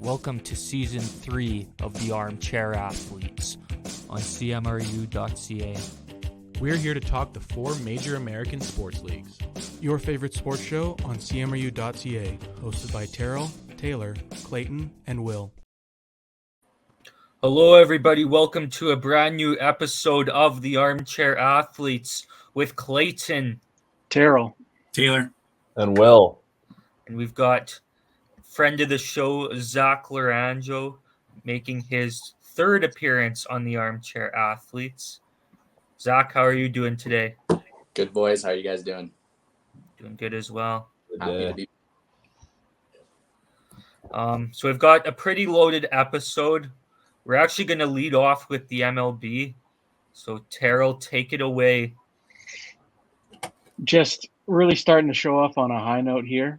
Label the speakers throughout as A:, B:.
A: Welcome to Season 3 of the Armchair Athletes on CMRU.ca.
B: We're here to talk the four major American sports leagues. Your favorite sports show on CMRU.ca, hosted by Terrell, Taylor, Clayton, and Will.
A: Hello, everybody. Welcome to a brand new episode of the Armchair Athletes with Clayton,
C: Terrell,
D: Taylor,
E: and Will.
A: And we've got friend of the show, ZACK making his third appearance on the Armchair Athletes. ZACK, how are you doing today?
F: Good, boys. How are you guys doing?
A: Doing good as well.
F: Happy to be.
A: So we've got a pretty loaded episode. We're actually going to lead off with the MLB. So Terrell, take it away.
C: Just really starting to show off on a high note here.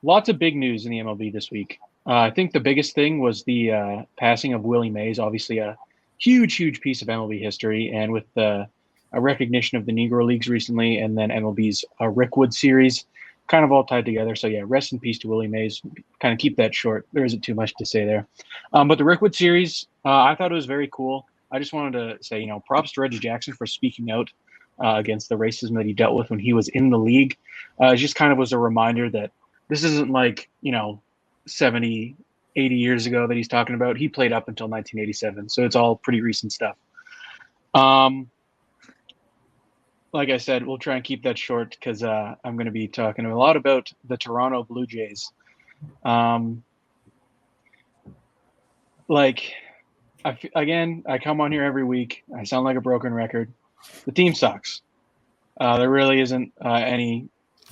C: Lots of big news in the MLB this week. I think the biggest thing was the passing of Willie Mays, obviously a huge piece of MLB history, and with a recognition of the Negro Leagues recently, and then MLB's Rickwood series, kind of all tied together. So yeah, rest in peace to Willie Mays. Kind of keep that short. There isn't too much to say there. But the Rickwood series, I thought it was very cool. I just wanted to say, props to Reggie Jackson for speaking out against the racism that he dealt with when he was in the league. It just kind of was a reminder that this isn't like, 70, 80 years ago that he's talking about. He played up until 1987, so it's all pretty recent stuff. Like I said, we'll try and keep that short because I'm going to be talking a lot about the Toronto Blue Jays. I come on here every week. I sound like a broken record. The team sucks. There really isn't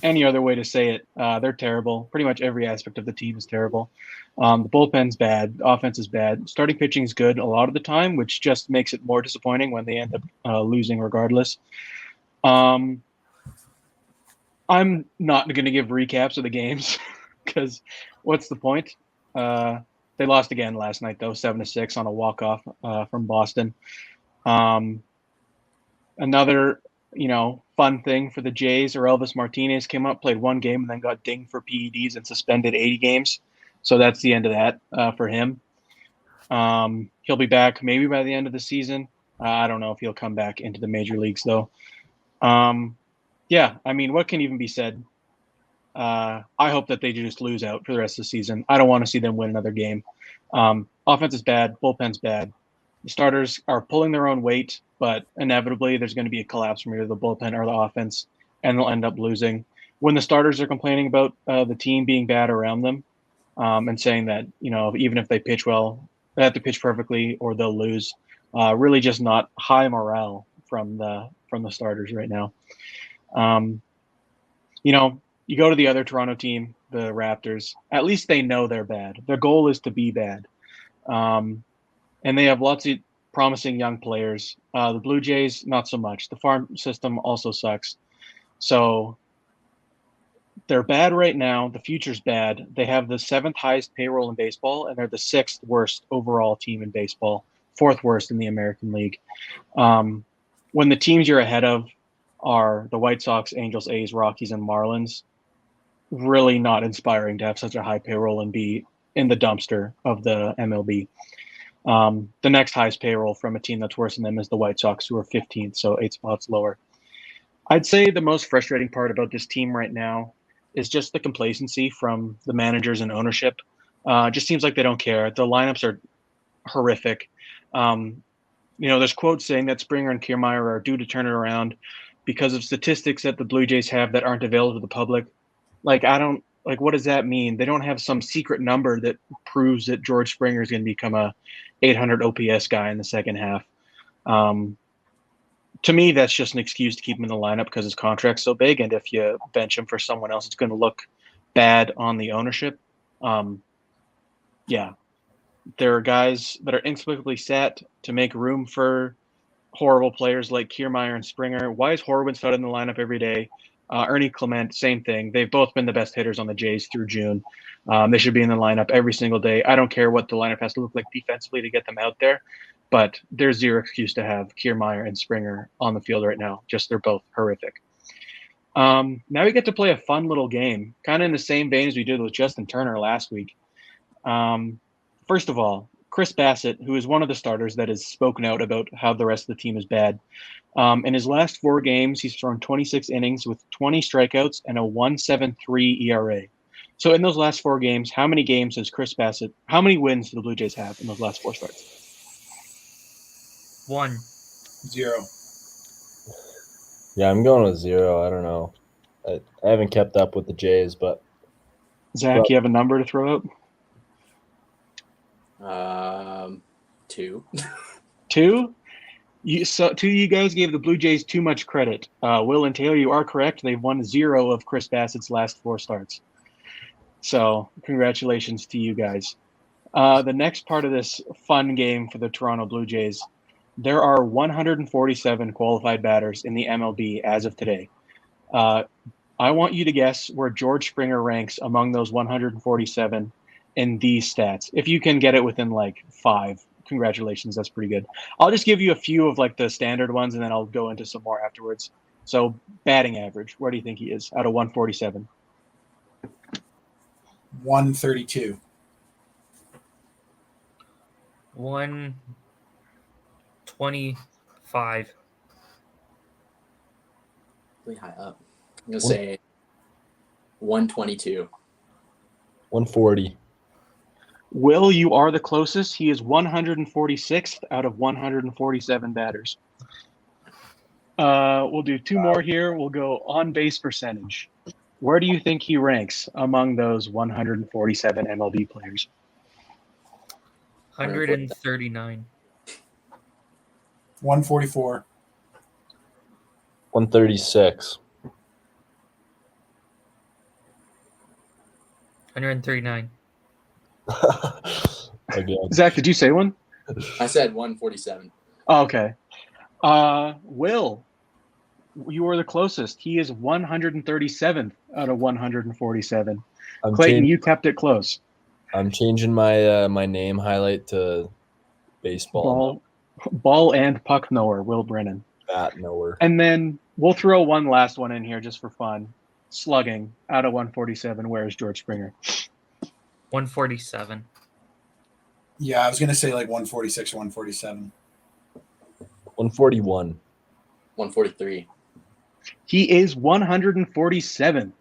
C: any other way to say it. They're terrible. Pretty much every aspect of the team is terrible. The bullpen's bad. The offense is bad. Starting pitching is good a lot of the time, which just makes it more disappointing when they end up losing regardless. I'm not going to give recaps of the games because what's the point? They lost again last night, though, 7-6 on a walk-off from Boston. Another fun thing for the Jays, Elvis Martinez came up, played one game, and then got dinged for PEDs and suspended 80 games. So that's the end of that for him. He'll be back maybe by the end of the season. I don't know if he'll come back into the major leagues, though. What can even be said? I hope that they just lose out for the rest of the season. I don't want to see them win another game. Offense is bad. Bullpen's bad. The starters are pulling their own weight, but inevitably there's going to be a collapse from either the bullpen or the offense, and they'll end up losing. When the starters are complaining about the team being bad around them and saying that, even if they pitch well, they have to pitch perfectly or they'll lose, really just not high morale from the starters right now. You go to the other Toronto team, the Raptors, at least they know they're bad. Their goal is to be bad. And they have lots of promising young players. The Blue Jays, not so much. The farm system also sucks. So they're bad right now. The future's bad. They have the 7th highest payroll in baseball, and they're the 6th worst overall team in baseball, 4th worst in the American League. When the teams you're ahead of are the White Sox, Angels, A's, Rockies, and Marlins, really not inspiring to have such a high payroll and be in the dumpster of the MLB. The next highest payroll from a team that's worse than them is the White Sox, who are 15th, so 8 spots lower. I'd say the most frustrating part about this team right now is just the complacency from the managers and ownership. Just seems like they don't care. The lineups are horrific. There's quotes saying that Springer and Kiermaier are due to turn it around because of statistics that the Blue Jays have that aren't available to the public. What does that mean? They don't have some secret number that proves that George Springer is going to become a 800 OPS guy in the second half. To me, that's just an excuse to keep him in the lineup because his contract's so big, and if you bench him for someone else, it's going to look bad on the ownership. There are guys that are inexplicably set to make room for horrible players like Kiermaier and Springer. Why is Horwitz started in the lineup every day? Ernie Clement, same thing. They've both been the best hitters on the Jays through June. They should be in the lineup every single day. I don't care what the lineup has to look like defensively to get them out there, but there's zero excuse to have Kiermaier and Springer on the field right now. Just they're both horrific. Now we get to play a fun little game, kind of in the same vein as we did with Justin Turner last week. First of all, Chris Bassett, who is one of the starters that has spoken out about how the rest of the team is bad. In his last 4 games, he's thrown 26 innings with 20 strikeouts and a 1.73 ERA. So in those last 4 games, how many wins do the Blue Jays have in those last 4 starts?
A: 1.
D: 0.
E: Yeah, I'm going with 0. I don't know. I haven't kept up with the Jays, but
C: Zach, you have a number to throw out?
F: 2.
C: 2? Two of you guys gave the Blue Jays too much credit. Will and Taylor, you are correct. They've won 0 of Chris Bassett's last 4 starts. So congratulations to you guys. The next part of this fun game for the Toronto Blue Jays, there are 147 qualified batters in the MLB as of today. I want you to guess where George Springer ranks among those 147 in these stats. If you can get it within like 5, congratulations. That's pretty good. I'll just give you a few of like the standard ones, and then I'll go into some more afterwards. So batting average, where do you think he is out of 147?
D: 132.
A: 125.
F: Really high up. I'm going to say 122.
E: 140.
C: Will, you are the closest. He is 146th out of 147 batters. We'll do 2 more here. We'll go on base percentage. Where do you think he ranks among those 147 MLB players?
A: 139.
D: 144.
E: 136.
A: 139.
E: Again.
C: Zach, did you say one?
F: I said 147.
C: Oh, okay. Will, you were the closest. He is 137th out of 147. Clayton, you kept it close.
E: I'm changing my my name highlight to baseball.
C: Ball and puck knower, Will Brennan.
E: Bat knower.
C: And then we'll throw one last one in here just for fun. Slugging out of 147. Where is George Springer?
A: 147.
D: Yeah, I was going to say like 146 or 147.
E: 141.
F: 143.
C: He is 147th.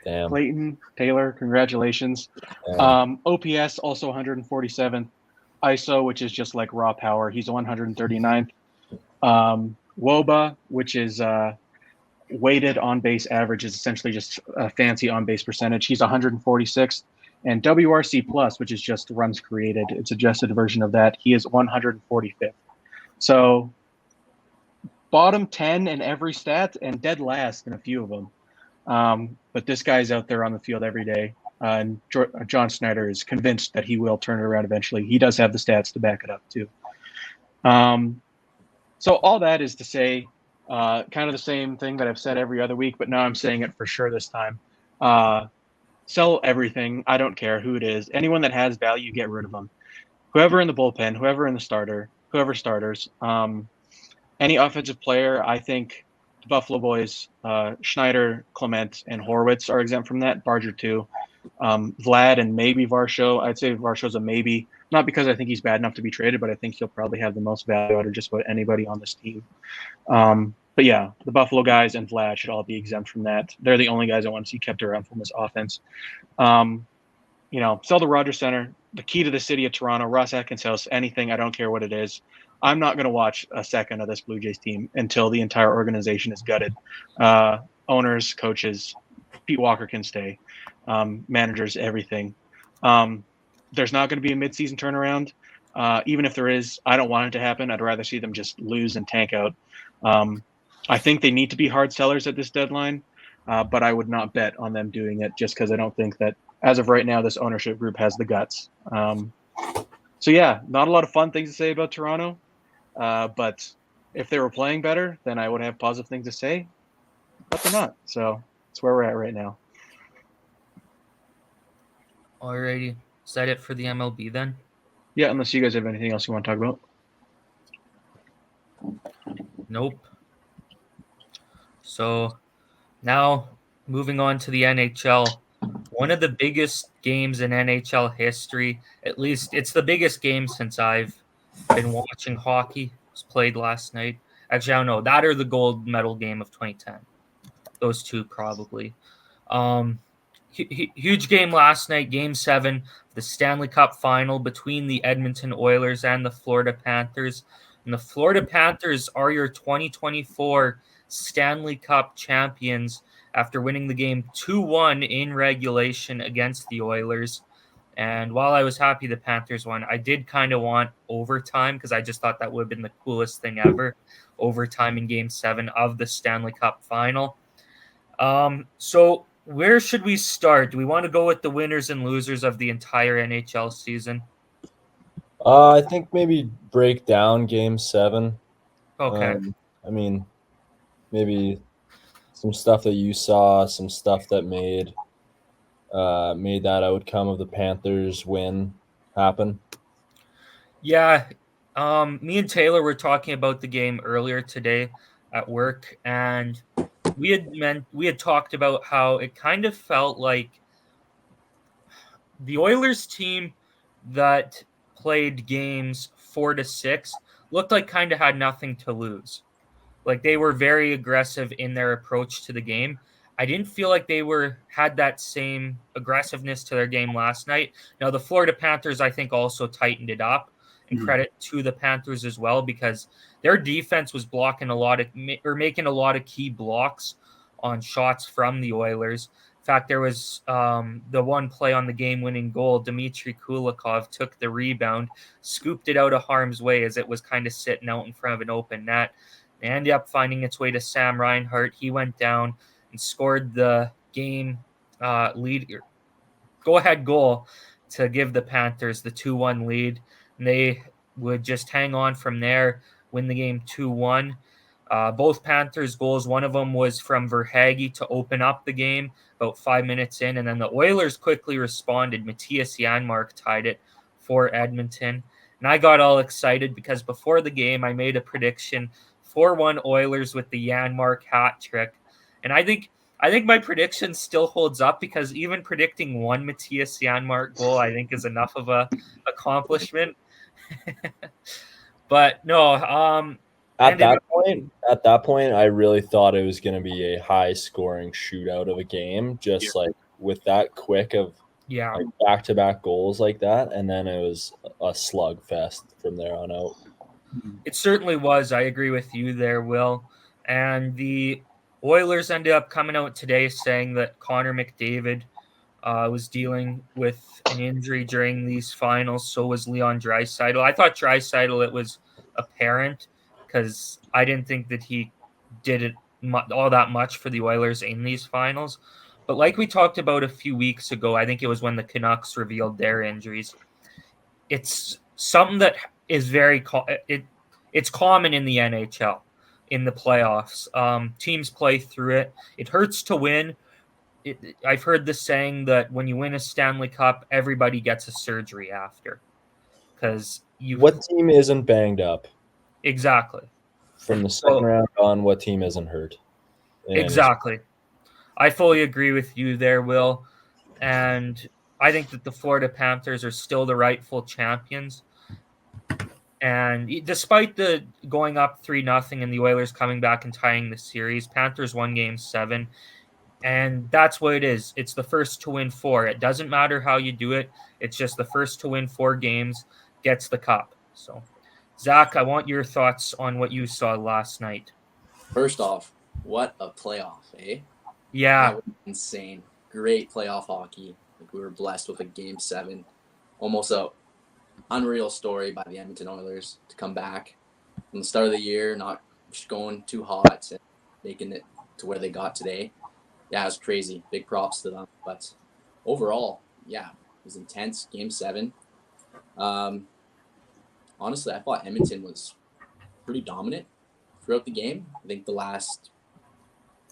E: Damn.
C: Clayton, Taylor, congratulations.
E: Damn.
C: OPS also 147th. ISO, which is just like raw power, he's 139th. WOBA, which is weighted on base average, is essentially just a fancy on base percentage. He's 146th. And WRC plus, which is just runs created, it's adjusted version of that. He is 145th. So bottom 10 in every stat and dead last in a few of them. But this guy's out there on the field every day. And John Snyder is convinced that he will turn it around eventually. He does have the stats to back it up too. So all that is to say, kind of the same thing that I've said every other week, but now I'm saying it for sure this time. Sell everything. I don't care who it is. Anyone that has value, get rid of them. Whoever in the bullpen, whoever in the starter, whoever starters. Any offensive player, I think the Buffalo Boys, Schneider, Clement, and Horwitz are exempt from that. Barger too. Vlad and maybe Varsho. I'd say Varsho's a maybe. Not because I think he's bad enough to be traded, but I think he'll probably have the most value out of just about anybody on this team. But yeah, the Buffalo guys and Vlad should all be exempt from that. They're the only guys I want to see kept around from this offense. Sell the Rogers Center, the key to the city of Toronto, Ross Atkins House, anything, I don't care what it is. I'm not going to watch a second of this Blue Jays team until the entire organization is gutted. Owners, coaches, Pete Walker can stay, managers, everything. There's not going to be a midseason turnaround. Even if there is, I don't want it to happen. I'd rather see them just lose and tank out. I think they need to be hard sellers at this deadline, but I would not bet on them doing it just because I don't think that, as of right now, this ownership group has the guts. So yeah, not a lot of fun things to say about Toronto, but if they were playing better, then I would have positive things to say, but they're not. So that's where we're at right now.
A: Alrighty. Is that it for the MLB then?
C: Yeah, unless you guys have anything else you want to talk about.
A: Nope. So Now, moving on to the NHL. One of the biggest games in NHL history, at least it's the biggest game since I've been watching hockey, was played last night. Actually, I don't know. That or the gold medal game of 2010. Those two probably. Um, huge game last night, Game 7, the Stanley Cup final between the Edmonton Oilers and the Florida Panthers. And the Florida Panthers are your 2024 Stanley Cup champions after winning the game 2-1 in regulation against the Oilers. And while I was happy the Panthers won, I did kind of want overtime because I just thought that would have been the coolest thing ever. Overtime in Game 7 of the Stanley Cup final. So where should we start? Do we want to go with the winners and losers of the entire NHL season?
E: I think maybe break down Game 7.
A: Okay.
E: I mean, maybe some stuff that you saw, some stuff that made that outcome of the Panthers win happen.
A: Yeah. Me and Taylor were talking about the game earlier today at work, and we had talked about how it kind of felt like the Oilers team that played games 4-6 looked like kind of had nothing to lose. Like they were very aggressive in their approach to the game. I didn't feel like they had that same aggressiveness to their game last night. Now the Florida Panthers, I think, also tightened it up, and credit to the Panthers as well because their defense was blocking making a lot of key blocks on shots from the Oilers. In fact, there was the one play on the game-winning goal. Dmitry Kulikov took the rebound, scooped it out of harm's way as it was kind of sitting out in front of an open net. It ended up finding its way to Sam Reinhart. He went down and scored the game go-ahead goal to give the Panthers the 2-1 lead. And they would just hang on from there, win the game 2-1. Both Panthers goals, one of them was from Verhaeghe to open up the game about 5 minutes in, and then the Oilers quickly responded. Matthias Janmark tied it for Edmonton. And I got all excited because before the game, I made a prediction 4-1 Oilers with the Janmark hat trick. And I think my prediction still holds up because even predicting one Matthias Janmark goal, I think, is enough of a accomplishment. But no,
E: At that point, I really thought it was going to be a high-scoring shootout of a game, just like with that quick of like back-to-back goals like that, and then it was a slugfest from there on out.
A: It certainly was. I agree with you there, Will. And the Oilers ended up coming out today saying that Connor McDavid was dealing with an injury during these finals. So was Leon Draisaitl. I thought Draisaitl, it was apparent because I didn't think that he did it all that much for the Oilers in these finals. But like we talked about a few weeks ago, I think it was when the Canucks revealed their injuries. It's something that is it's common in the NHL in the playoffs. Teams play through it. It hurts to win. I've heard the saying that when you win a Stanley Cup, everybody gets a surgery after. Because
E: what team isn't banged up?
A: Exactly.
E: From the second round on, what team isn't hurt?
A: Exactly. I fully agree with you there, Will. And I think that the Florida Panthers are still the rightful champions. And despite the going up 3-0 and the Oilers coming back and tying the series, Panthers won Game 7. And that's what it is. It's the first to win 4. It doesn't matter how you do it. It's just the first to win 4 games gets the cup. So, Zach, I want your thoughts on what you saw last night.
F: First off, what a playoff, eh?
A: Yeah.
F: That was insane. Great playoff hockey. Like we were blessed with a Game 7. Almost a unreal story by the Edmonton Oilers to come back from the start of the year, not going too hot and making it to where they got today. Yeah, it was crazy. Big props to them. But overall, yeah, it was intense. Game 7. Honestly, I thought Edmonton was pretty dominant throughout the game. I think the last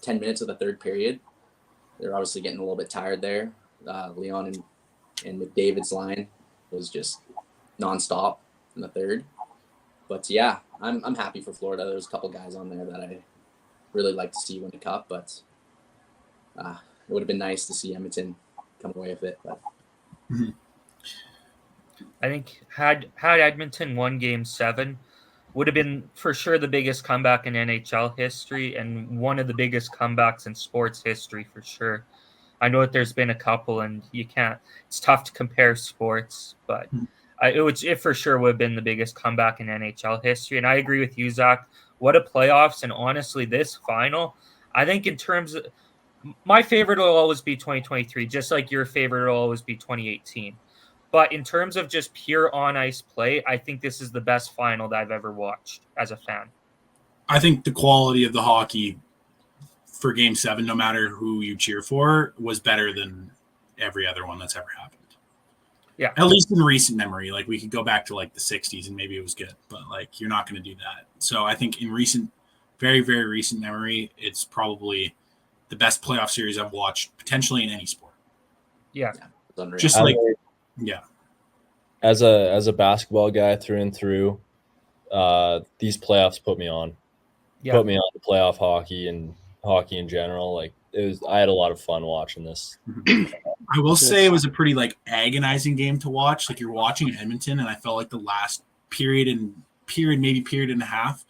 F: 10 minutes of the third period, they're obviously getting a little bit tired there. Leon and McDavid's line was just nonstop in the third. But yeah, I'm happy for Florida. There's a couple guys on there that I really like to see win the cup, but it would have been nice to see Edmonton come away with it. But
A: I think had Edmonton won Game 7, would have been for sure the biggest comeback in NHL history and one of the biggest comebacks in sports history for sure. I know that there's been a couple, and it's tough to compare sports, but it for sure would have been the biggest comeback in NHL history. And I agree with you, Zach. What a playoffs, and honestly, this final, I think in terms of my favorite will always be 2023, just like your favorite will always be 2018. But in terms of just pure on-ice play, I think this is the best final that I've ever watched as a fan.
D: I think the quality of the hockey for Game 7, no matter who you cheer for, was better than every other one that's ever happened.
A: Yeah.
D: At least in recent memory. Like, we could go back to, like, the 60s and maybe it was good. But, like, you're not going to do that. So I think in recent, very, very recent memory, it's probably the best playoff series I've watched, potentially in any sport.
A: Yeah.
D: Just like, yeah.
E: As a basketball guy through and through, these playoffs put me on.
A: Yeah.
E: Put me on to playoff hockey and hockey in general. Like, I had a lot of fun watching this.
D: I will say it was a pretty, like, agonizing game to watch. Like, you're watching Edmonton, and I felt like the last period and a half,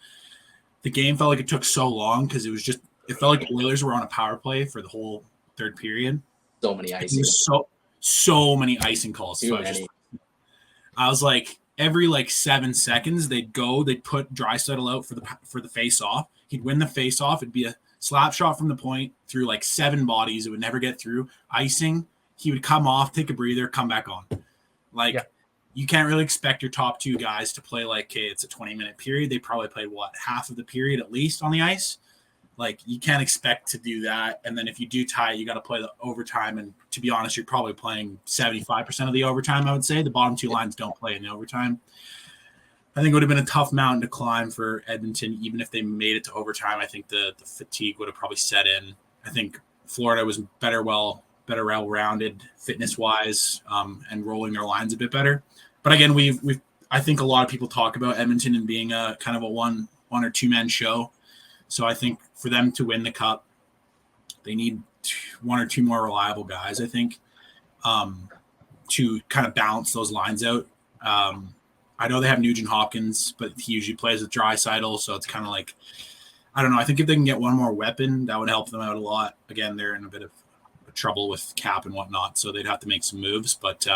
D: the game felt like it took so long because it felt like the Oilers were on a power play for the whole third period.
F: So many icing.
D: So many icing calls. So I was like, every 7 seconds they'd put Draisaitl out for the face off. He'd win the face off. It'd be a slap shot from the point through 7 bodies. It would never get through. Icing. He would come off, take a breather, come back on. You can't really expect your top 2 guys to play it's a 20-minute period. They probably played half of the period at least on the ice. You can't expect to do that. And then if you do tie, you got to play the overtime. And to be honest, you're probably playing 75% of the overtime, I would say. The bottom 2 lines don't play in the overtime. I think it would have been a tough mountain to climb for Edmonton, even if they made it to overtime. I think the fatigue would have probably set in. I think Florida was better well-rounded fitness-wise, and rolling their lines a bit better. But again, I think a lot of people talk about Edmonton and being a kind of a one or two-man show. So I think for them to win the cup, they need 1 or 2 more reliable guys, I think, to kind of balance those lines out. I know they have Nugent Hopkins, but he usually plays with Draisaitl, so it's kind of I don't know. I think if they can get one more weapon, that would help them out a lot. Again, they're in a bit of trouble with cap and whatnot, so they'd have to make some moves. But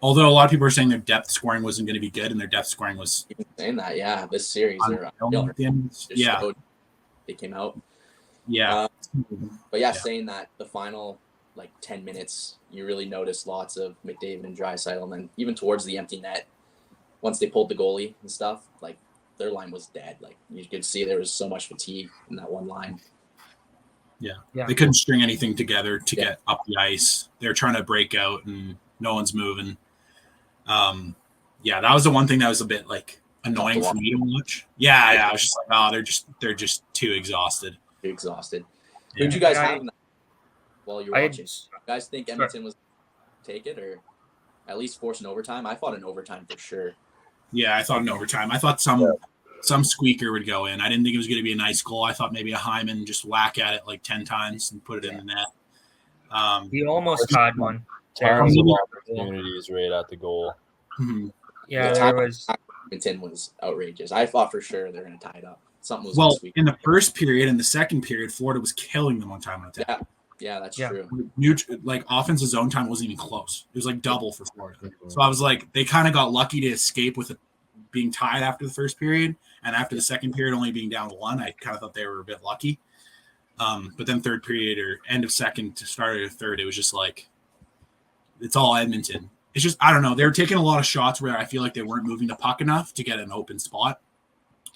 D: although a lot of people are saying their depth scoring wasn't going to be good, and their depth scoring was
F: saying that, yeah, this series, they came out, but saying that the final 10 minutes, you really noticed lots of McDavid and Draisaitl, and then even towards the empty net, once they pulled the goalie and stuff, their line was dead. You could see there was so much fatigue in that one line.
D: Yeah. They couldn't string anything together to get up the ice. They're trying to break out, and no one's moving. That was the one thing that was a bit annoying for me to watch. I was just they're just too exhausted.
F: Who did you guys have while you're watching? You guys think Edmonton was take it, or at least force an overtime? I thought an overtime for sure.
D: Yeah, I thought an overtime. I thought some squeaker would go in. I didn't think it was going to be a nice goal. I thought maybe a Hyman just whack at it 10 times and put it in the net.
A: He almost had one.
E: Tons of opportunities right at the goal.
D: Mm-hmm.
A: Yeah, there was.
F: Edmonton was outrageous. I thought for sure they're going to tie it up. Something was
D: in the first period and the second period, Florida was killing them on time on attack.
F: Yeah, that's true.
D: Offensive zone time wasn't even close. It was double for Florida. So I was they kind of got lucky to escape with it being tied after the first period, and after the second period only being down 1. I kind of thought they were a bit lucky. But then third period or end of second to start of third, it was just it's all Edmonton. It's just, I don't know. They were taking a lot of shots where I feel like they weren't moving the puck enough to get an open spot,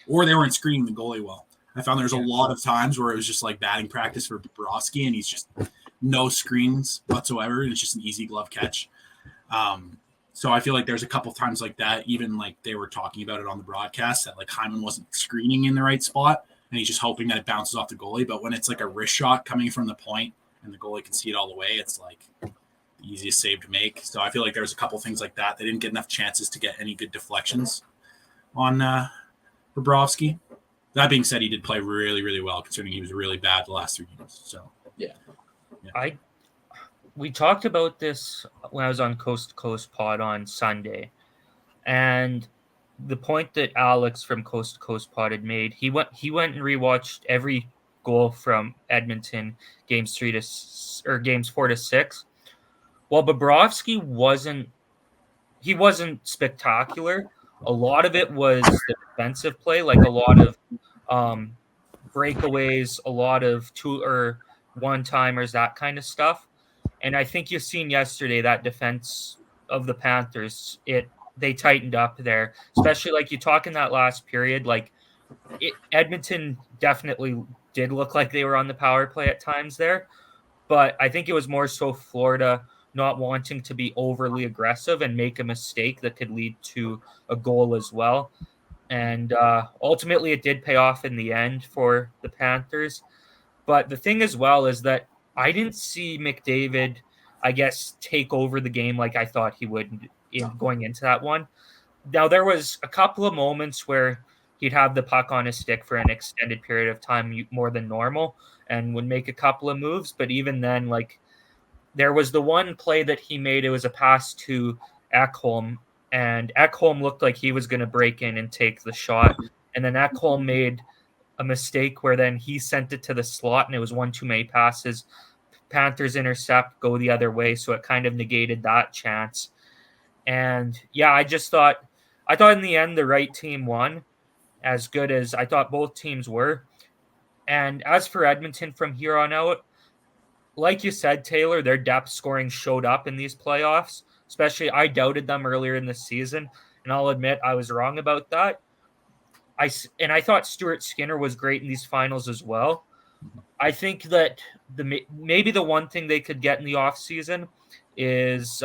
D: or they weren't screening the goalie well. I found there's a lot of times where it was just batting practice for Bobrovsky, and he's just no screens whatsoever, and it's just an easy glove catch. So I feel like there's a couple of times like that, even they were talking about it on the broadcast, that Hyman wasn't screening in the right spot, and he's just hoping that it bounces off the goalie. But when it's a wrist shot coming from the point and the goalie can see it all the way, it's the easiest save to make. So I feel like there was a couple things like that. They didn't get enough chances to get any good deflections on Bobrovsky. That being said, he did play really, really well, considering he was really bad the last 3 games. So
F: Yeah.
A: We talked about this when I was on Coast to Coast Pod on Sunday, and the point that Alex from Coast to Coast Pod had made, he went and rewatched every goal from Edmonton games 4 to 6. While Bobrovsky wasn't spectacular. A lot of it was the defensive play, like a lot of breakaways, a lot of two or one timers, that kind of stuff. And I think you've seen yesterday that defense of the Panthers, they tightened up there, especially like you talk in that last period. Like Edmonton definitely did look like they were on the power play at times there, but I think it was more so Florida not wanting to be overly aggressive and make a mistake that could lead to a goal as well. And ultimately, it did pay off in the end for the Panthers. But the thing as well is that I didn't see McDavid, I guess, take over the game like I thought he would going into that one. Now, there was a couple of moments where he'd have the puck on his stick for an extended period of time more than normal and would make a couple of moves. But even then, like, there was the one play that he made. It was a pass to Ekholm, and Ekholm looked like he was going to break in and take the shot. And then Ekholm made a mistake where then he sent it to the slot, and it was one too many passes. Panthers intercept, go the other way, so it kind of negated that chance. And yeah, I thought in the end the right team won, as good as I thought both teams were. And as for Edmonton from here on out, like you said, Taylor, their depth scoring showed up in these playoffs. Especially, I doubted them earlier in the season, and I'll admit I was wrong about that. I thought Stuart Skinner was great in these finals as well. I think that maybe the one thing they could get in the offseason is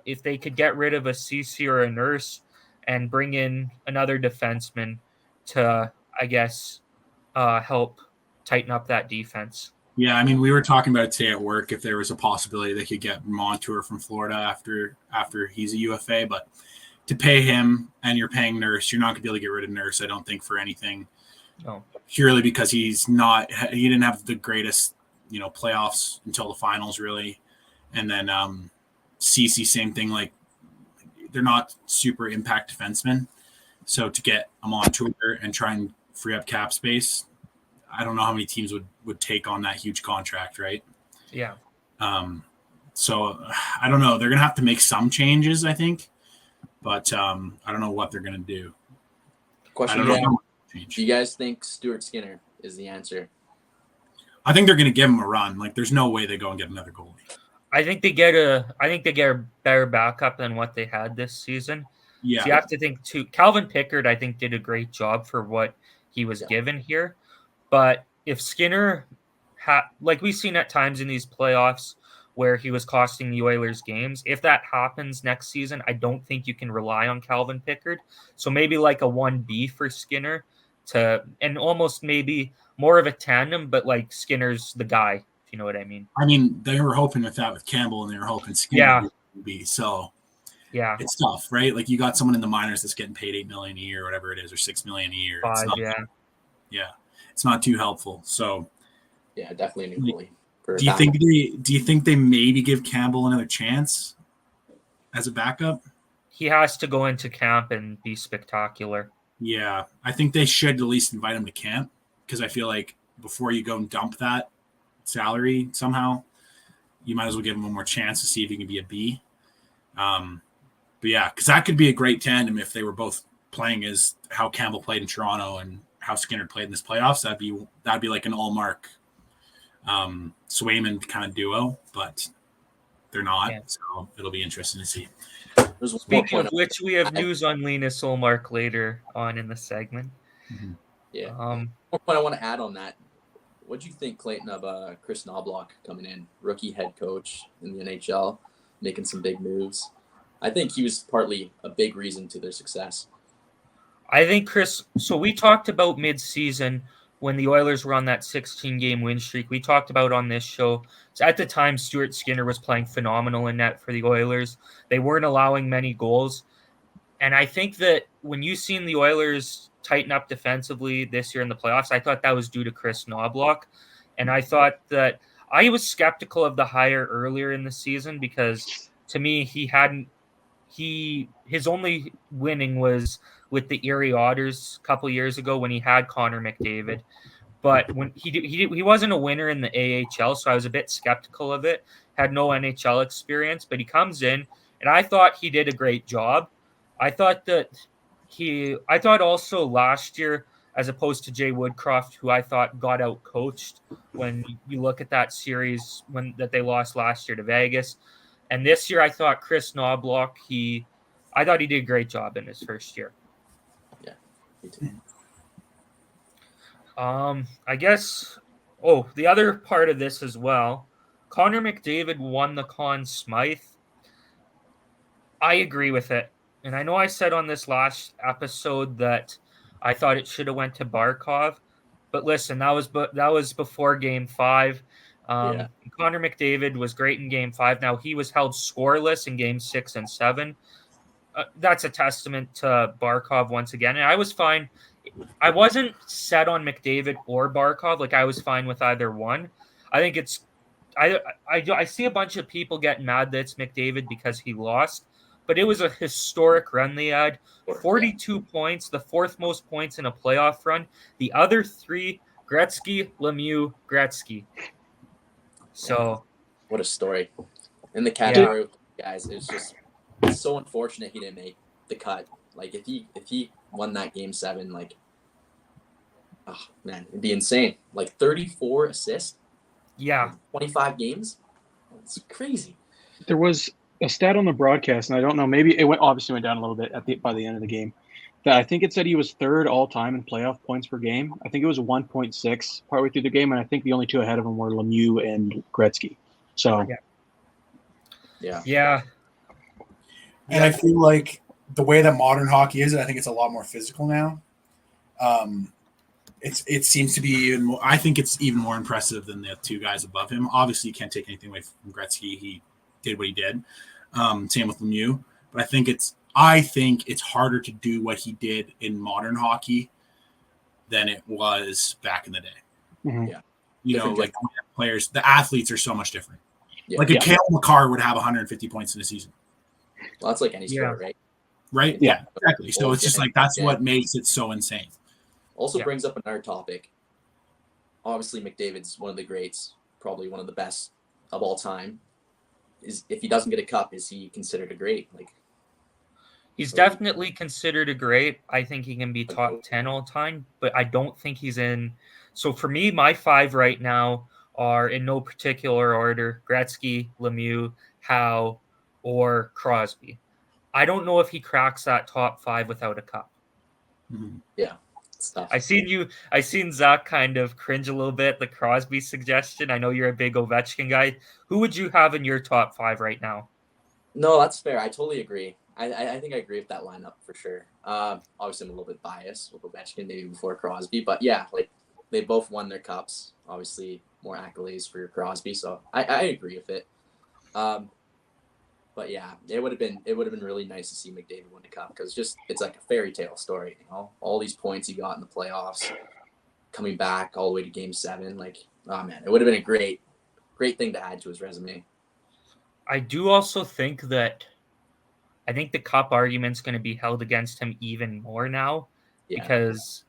A: if they could get rid of a CC or a Nurse and bring in another defenseman to, I guess, help tighten up that defense.
D: Yeah, I mean, we were talking about it today at work if there was a possibility they could get Montour from Florida after he's a UFA, but to pay him and you're paying Nurse, you're not going to be able to get rid of Nurse, I don't think, for anything.
A: No.
D: Purely because he didn't have the greatest, playoffs until the finals, really. And then CC, same thing, like they're not super impact defensemen. So to get a Montour and try and free up cap space, I don't know how many teams would take on that huge contract, right?
A: Yeah.
D: So I don't know. They're going to have to make some changes, I think. But I don't know what they're going to do.
F: Question: do you guys think Stuart Skinner is the answer?
D: I think they're going to give him a run. Like, there's no way they go and get another goalie.
A: I think they get a better backup than what they had this season.
D: Yeah.
A: So you have to think too. Calvin Pickard, I think, did a great job for what he was given here. But if Skinner, like we've seen at times in these playoffs where he was costing the Oilers games, if that happens next season, I don't think you can rely on Calvin Pickard. So maybe like a 1B for Skinner and almost maybe more of a tandem, but like Skinner's the guy, if you know what I mean.
D: I mean, they were hoping with Campbell, and they were hoping Skinner would be. So
A: yeah,
D: it's tough, right? Like, you got someone in the minors that's getting paid $8 million a year, or whatever it is, or $6 million a year. It's not too helpful. So
F: yeah, definitely a new goalie.
D: Do you think they maybe give Campbell another chance as a backup?
A: He has to go into camp and be spectacular.
D: Yeah, I think they should at least invite him to camp, because I feel like before you go and dump that salary somehow, you might as well give him one more chance to see if he can be a B. But yeah, because that could be a great tandem if they were both playing as how Campbell played in Toronto and how Skinner played in this playoffs. That'd be like an all-mark Swayman kind of duo, but they're not. Yeah. So it'll be interesting to see.
A: Speaking of which, we have news on Linus Ullmark later on in the segment.
F: Mm-hmm. Yeah. One point I want to add on that. What do you think, Clayton, of Chris Knobloch coming in, rookie head coach in the NHL, making some big moves? I think he was partly a big reason to their success.
A: I think Chris. So we talked about mid-season when the Oilers were on that 16-game win streak. We talked about on this show. So at the time, Stuart Skinner was playing phenomenal in net for the Oilers. They weren't allowing many goals. And I think that when you seen the Oilers tighten up defensively this year in the playoffs, I thought that was due to Chris Knobloch. And I thought that I was skeptical of the hire earlier in the season because to me his only winning was with the Erie Otters a couple years ago when he had Connor McDavid. But when he wasn't a winner in the AHL, so I was a bit skeptical of it. Had no NHL experience, but he comes in, and I thought he did a great job. I thought also last year, as opposed to Jay Woodcroft, who I thought got out coached when you look at that series that they lost last year to Vegas, and this year I thought Chris Knobloch, I thought he did a great job in his first year.
F: Yeah, me too.
A: I guess. Oh, the other part of this as well. Connor McDavid won the Conn Smythe. I agree with it, and I know I said on this last episode that I thought it should have went to Barkov, but listen, that was before Game 5. Connor McDavid was great in Game 5. Now he was held scoreless in Game 6 and 7. That's a testament to Barkov once again, and I was fine. I wasn't set on McDavid or Barkov. Like I was fine with either one. I think it's I see a bunch of people getting mad that it's McDavid because he lost, but it was a historic run they had. 42 points, the fourth most points in a playoff run. The other three, Gretzky, Lemieux, Gretzky. So
F: what a story. In the category with guys, it's so unfortunate he didn't make the cut. Like if he won that Game 7, like, oh man, it'd be insane. Like 34 assists.
A: Yeah.
F: 25 games. It's crazy.
C: There was a stat on the broadcast, and I don't know, maybe it obviously went down a little bit by the end of the game. That I think it said he was third all time in playoff points per game. I think it was 1.6 partway through the game, and I think the only two ahead of him were Lemieux and Gretzky. So
A: yeah.
D: And I feel like the way that modern hockey is, I think it's a lot more physical now. It seems to be even more. I think it's even more impressive than the two guys above him. Obviously, you can't take anything away from Gretzky. He did what he did. Same with Lemieux. But I think it's harder to do what he did in modern hockey than it was back in the day.
C: Mm-hmm.
F: Yeah,
D: like players, the athletes are so much different.
F: Yeah.
D: Like a Cale Makar would have 150 points in a season.
F: Well, that's like any sport, right?
D: Right? Yeah, exactly. So it's just like that's what makes it so insane.
F: Also brings up another topic. Obviously, McDavid's one of the greats, probably one of the best of all time. If he doesn't get a cup, is he considered a great? Like,
A: he's definitely considered a great. I think he can be top 10 all time, but I don't think he's in. So for me, my 5 right now are in no particular order: Gretzky, Lemieux, Howe, or Crosby. I don't know if he cracks that top 5 without a cup.
D: Mm-hmm.
F: Yeah. Stuff.
A: I seen Zach kind of cringe a little bit, the Crosby suggestion. I know you're a big Ovechkin guy. Who would you have in your top 5 right now?
F: No, that's fair. I totally agree. I think I agree with that lineup for sure. Obviously, I'm a little bit biased with Ovechkin, maybe before Crosby. But yeah, like they both won their cups. Obviously, more accolades for Crosby. So I agree with it. But yeah, it would have been really nice to see McDavid win the cup because it's like a fairy tale story, you know. All these points he got in the playoffs, coming back all the way to Game 7, like, oh man, it would have been a great thing to add to his resume.
A: I do also think that the cup argument's going to be held against him even more now because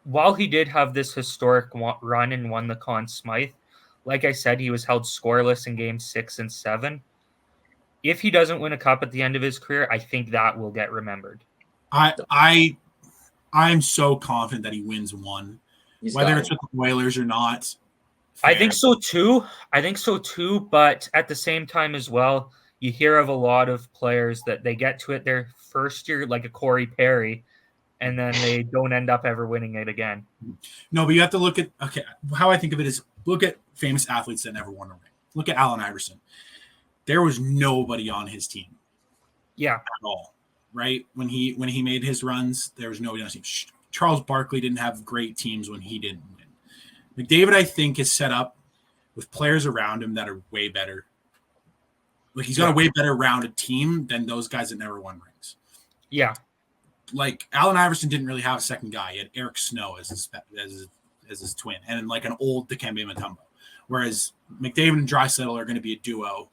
A: while he did have this historic run and won the Conn Smythe, like I said, he was held scoreless in Game 6 and 7. If he doesn't win a cup at the end of his career, I think that will get remembered.
D: I'm so confident that he wins one, whether it's with the Oilers or not. Fair.
A: I think so too. But at the same time as well, you hear of a lot of players that they get to it their first year, like a Corey Perry, and then they don't end up ever winning it again.
D: No, but you have to look at how I think of it is look at famous athletes that never won a ring. Look at Allen Iverson. There was nobody on his team.
A: Yeah.
D: At all. Right? When he made his runs, there was nobody on his team. Charles Barkley didn't have great teams when he didn't win. McDavid, I think, is set up with players around him that are way better. Like he's got a way better rounded team than those guys that never won rings.
A: Yeah.
D: Like Allen Iverson didn't really have a second guy. He had Eric Snow as his twin and like an old Dikembe Mutombo. Whereas McDavid and Draisaitl are going to be a duo.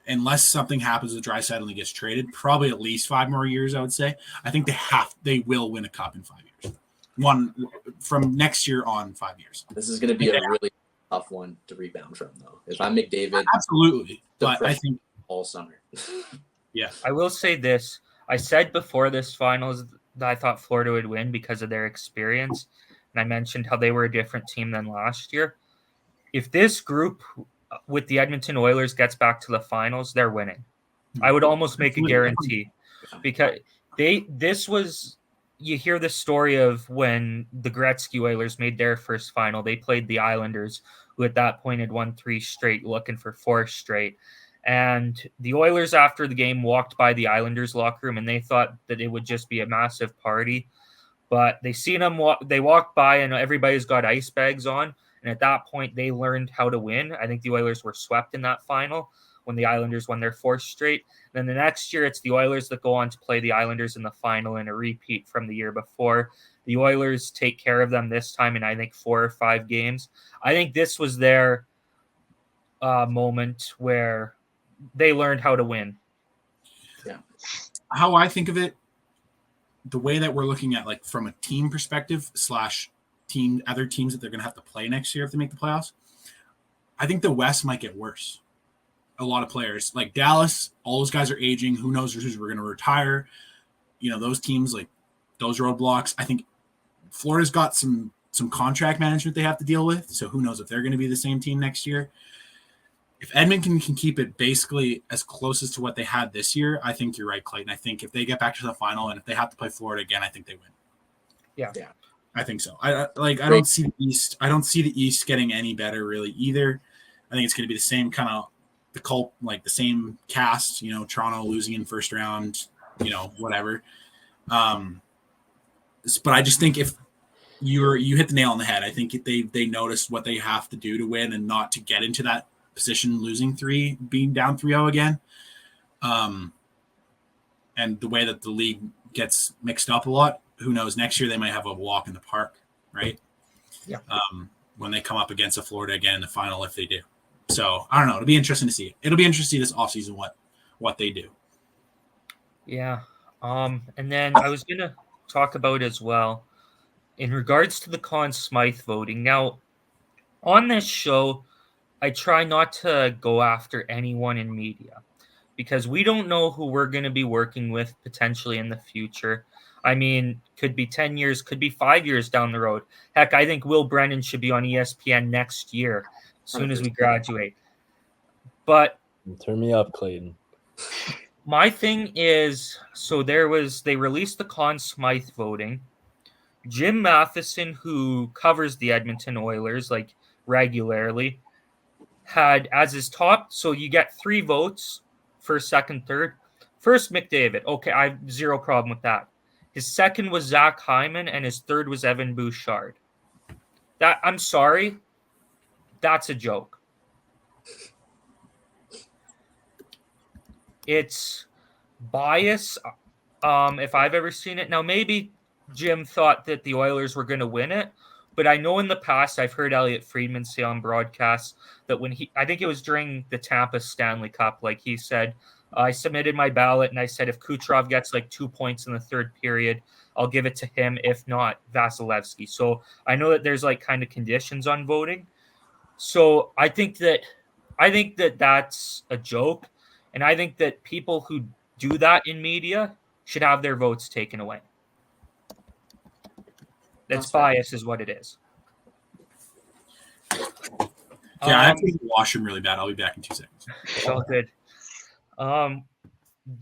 D: Unless something happens with Draisaitl and he gets traded, probably at least 5 more years, I would say. I think they will win a cup in 5 years. One from next year on, 5 years.
F: This is going to be a really tough one to rebound from, though. If I'm McDavid,
D: absolutely. But I think
F: all summer.
D: Yeah.
A: I will say this. I said before this finals that I thought Florida would win because of their experience. And I mentioned how they were a different team than last year. If this group with the Edmonton Oilers gets back to the finals, they're winning. I would almost make a guarantee because you hear the story of when the Gretzky Oilers made their first final, they played the Islanders, who at that point had won 3 straight, looking for 4 straight. And the Oilers after the game walked by the Islanders locker room and they thought that it would just be a massive party, but they seen them, they walked by and everybody's got ice bags on. And at that point, they learned how to win. I think the Oilers were swept in that final when the Islanders won their 4th straight. Then the next year, it's the Oilers that go on to play the Islanders in the final in a repeat from the year before. The Oilers take care of them this time in, I think, 4 or 5 games. I think this was their moment where they learned how to win.
F: Yeah.
D: How I think of it, the way that we're looking at, like, from a team perspective / other teams that they're going to have to play next year if they make the playoffs, I think the West might get worse. A lot of players like Dallas, all those guys are aging. Who knows who's going to retire? Those teams, like those roadblocks. I think Florida's got some contract management they have to deal with. So who knows if they're going to be the same team next year. If Edmonton can keep it basically as close as to what they had this year, I think you're right, Clayton. I think if they get back to the final and if they have to play Florida again, I think they win.
A: Yeah.
D: I think so. I don't see the East. I don't see the East getting any better really either. I think it's going to be the same kind of the same cast. Toronto losing in first round. Whatever. But I just think if you hit the nail on the head. I think they noticed what they have to do to win and not to get into that position, being down 3-0 again. And the way that the league gets mixed up a lot. Who knows? Next year they might have a walk in the park, right?
A: Yeah.
D: When they come up against a Florida again in the final, if they do. So I don't know. It'll be interesting to see. It'll be interesting to see this offseason what they do.
A: Yeah. And then I was gonna talk about as well in regards to the Conn Smythe voting. Now, on this show, I try not to go after anyone in media because we don't know who we're going to be working with potentially in the future. I mean, could be 10 years, could be 5 years down the road. Heck, I think Will Brennan should be on ESPN next year as soon as we graduate. But
E: turn me up, Clayton.
A: My thing is, so they released the Conn Smythe voting. Jim Matheson, who covers the Edmonton Oilers like regularly, had as his top, so you get 3 votes, first, second, third. First, McDavid. Okay, I have 0 problem with that. His second was Zach Hyman, and his third was Evan Bouchard. I'm sorry. That's a joke. It's bias, if I've ever seen it. Now, maybe Jim thought that the Oilers were going to win it, but I know in the past I've heard Elliot Friedman say on broadcasts that I think it was during the Tampa Stanley Cup, like he said, I submitted my ballot and I said if Kucherov gets like 2 points in the third period, I'll give it to him. If not, Vasilevsky. So I know that there's like kind of conditions on voting. So I think that that's a joke. And I think that people who do that in media should have their votes taken away. That's bias is what it is.
D: Yeah, I have to go wash him really bad. I'll be back in 2 seconds.
A: It's all good.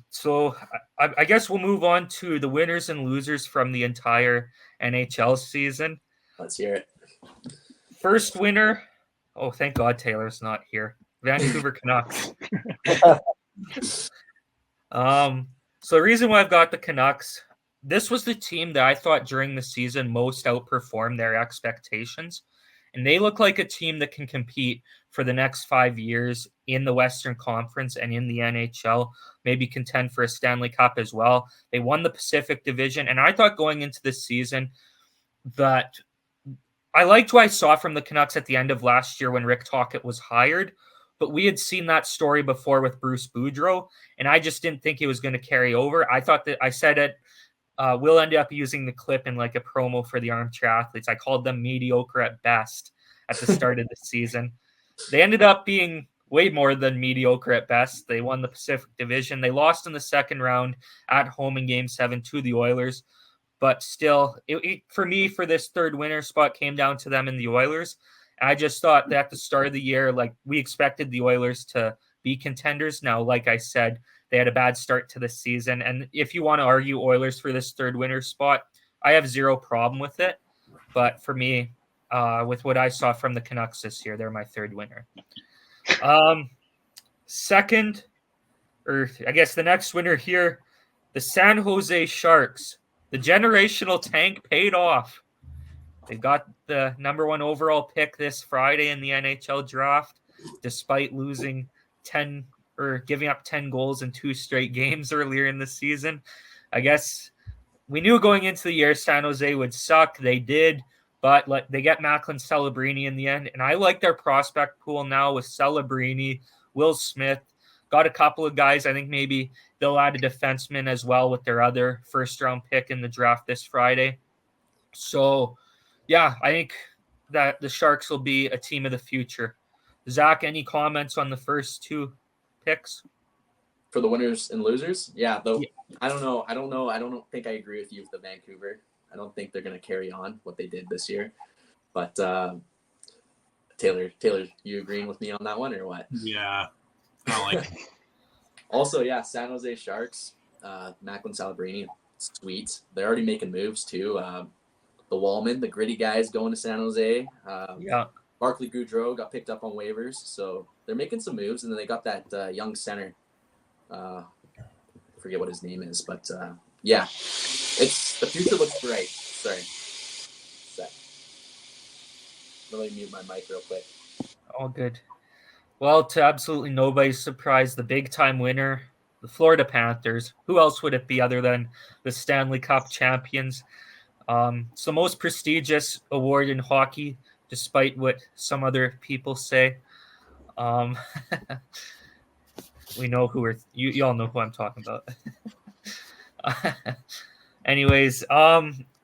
A: So I guess we'll move on to the winners and losers from the entire NHL season.
F: Let's hear it.
A: First winner. Oh, thank God Taylor's not here. Vancouver Canucks. So the reason why I've got the Canucks, this was the team that I thought during the season most outperformed their expectations. And they look like a team that can compete for the next 5 years in the Western Conference and in the NHL, maybe contend for a Stanley Cup as well. They won the Pacific Division. And I thought going into this season that I liked what I saw from the Canucks at the end of last year when Rick Tocchet was hired, but we had seen that story before with Bruce Boudreau, and I just didn't think it was going to carry over. I thought that I said it. We'll end up using the clip in like a promo for the Armchair Athletes. I called them mediocre at best at the start of the season. They ended up being way more than mediocre at best. They won the Pacific Division. They lost in the second round at home in Game 7 to the Oilers. But still, for me, for this third winner spot came down to them and the Oilers. I just thought that at the start of the year, like we expected the Oilers to be contenders. Now, like I said, they had a bad start to the season. And if you want to argue Oilers for this third winner spot, I have zero problem with it. But for me, with what I saw from the Canucks this year, they're my third winner. Second, or I guess the next winner here, the San Jose Sharks. The generational tank paid off. They got the number 1 overall pick this Friday in the NHL draft, despite losing 10 or giving up 10 goals in 2 straight games earlier in the season. I guess we knew going into the year San Jose would suck. They did, but they get Macklin Celebrini in the end. And I like their prospect pool now with Celebrini, Will Smith. Got a couple of guys. I think maybe they'll add a defenseman as well with their other first-round pick in the draft this Friday. So, yeah, I think that the Sharks will be a team of the future. Zach, any comments on the first 2 picks?
F: For the winners and losers? Yeah, though. I don't know. I don't think I agree with you with the Vancouver. I don't think they're going to carry on what they did this year. But, Taylor, you agreeing with me on that one or what?
D: Yeah. I don't like it.
F: Also, yeah, San Jose Sharks, Macklin Celebrini, sweet. They're already making moves too. The Wallman, the gritty guys going to San Jose. Barclay Goudreau got picked up on waivers, so they're making some moves. And then they got that young center. I forget what his name is, but yeah, the future looks bright. Sorry. Let me mute my mic real quick.
A: All good. Well, to absolutely nobody's surprise, the big-time winner, the Florida Panthers. Who else would it be other than the Stanley Cup champions? It's the most prestigious award in hockey, despite what some other people say. We know who you all know who I'm talking about. Anyways,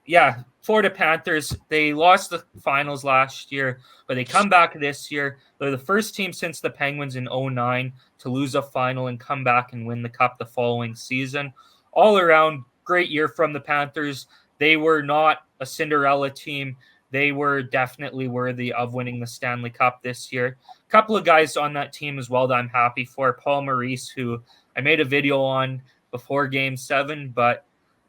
A: yeah, Florida Panthers, they lost the finals last year, but they come back this year. They're the first team since the Penguins in 2009 to lose a final and come back and win the Cup the following season. All around, great year from the Panthers. They were not a Cinderella team. They were definitely worthy of winning the Stanley Cup this year. A couple of guys on that team as well that I'm happy for. Paul Maurice, who I made a video on before Game 7, but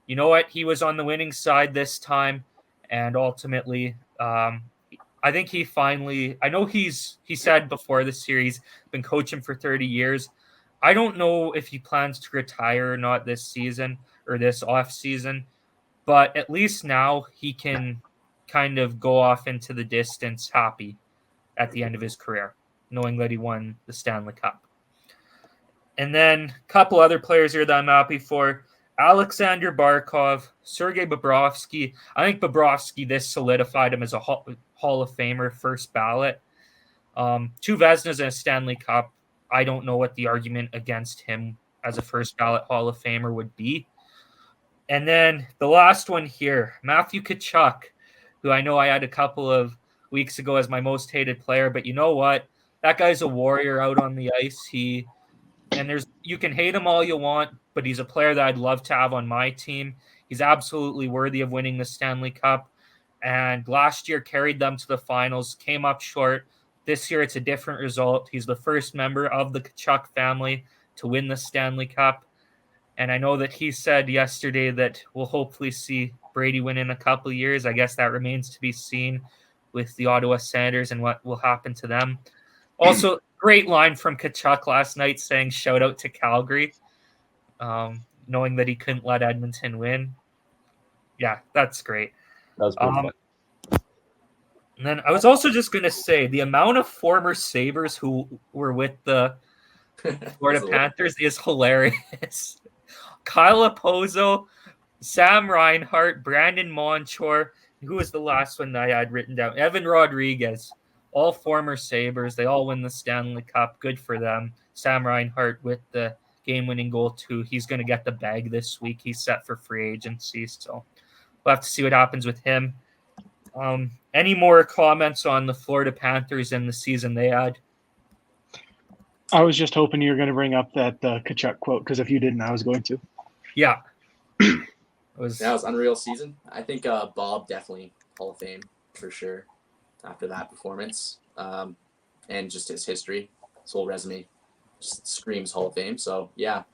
A: you know what? He was on the winning side this time, and ultimately, I think he finally – I know he said before the series, been coaching for 30 years. I don't know if he plans to retire or not this season or this off season, but at least now he can kind of go off into the distance happy at the end of his career, knowing that he won the Stanley Cup. And then a couple other players here that I'm happy for. Alexander Barkov, Sergei Bobrovsky. I think Bobrovsky, this solidified him as a Hall of Famer, first ballot. 2 Vezinas and a Stanley Cup. I don't know what the argument against him as a first ballot Hall of Famer would be. And then the last one here, Matthew Tkachuk, who I know I had a couple of weeks ago as my most hated player, but you know what? That guy's a warrior out on the ice. You can hate him all you want, but he's a player that I'd love to have on my team. He's absolutely worthy of winning the Stanley Cup. And last year carried them to the finals, came up short. This year it's a different result. He's the first member of the Tkachuk family to win the Stanley Cup. And I know that he said yesterday that we'll hopefully see Brady win in a couple of years. I guess that remains to be seen with the Ottawa Senators and what will happen to them. Also, great line from Tkachuk last night saying shout out to Calgary, knowing that he couldn't let Edmonton win. Yeah, that's great.
E: That was pretty fun.
A: And then I was also just going to say the amount of former Sabres who were with the Florida Panthers is hilarious. Kyle Opozo, Sam Reinhart, Brandon Montour, who was the last one that I had written down? Evan Rodriguez, all former Sabres. They all win the Stanley Cup. Good for them. Sam Reinhart with the game-winning goal too. He's going to get the bag this week. He's set for free agency, so we'll have to see what happens with him. Any more comments on the Florida Panthers and the season they had?
C: I was just hoping you were going to bring up that Tkachuk quote, because if you didn't, I was going to.
A: Yeah.
F: That was unreal season. I think Bob definitely Hall of Fame for sure after that performance, and just his history, his whole resume just screams Hall of Fame. So yeah,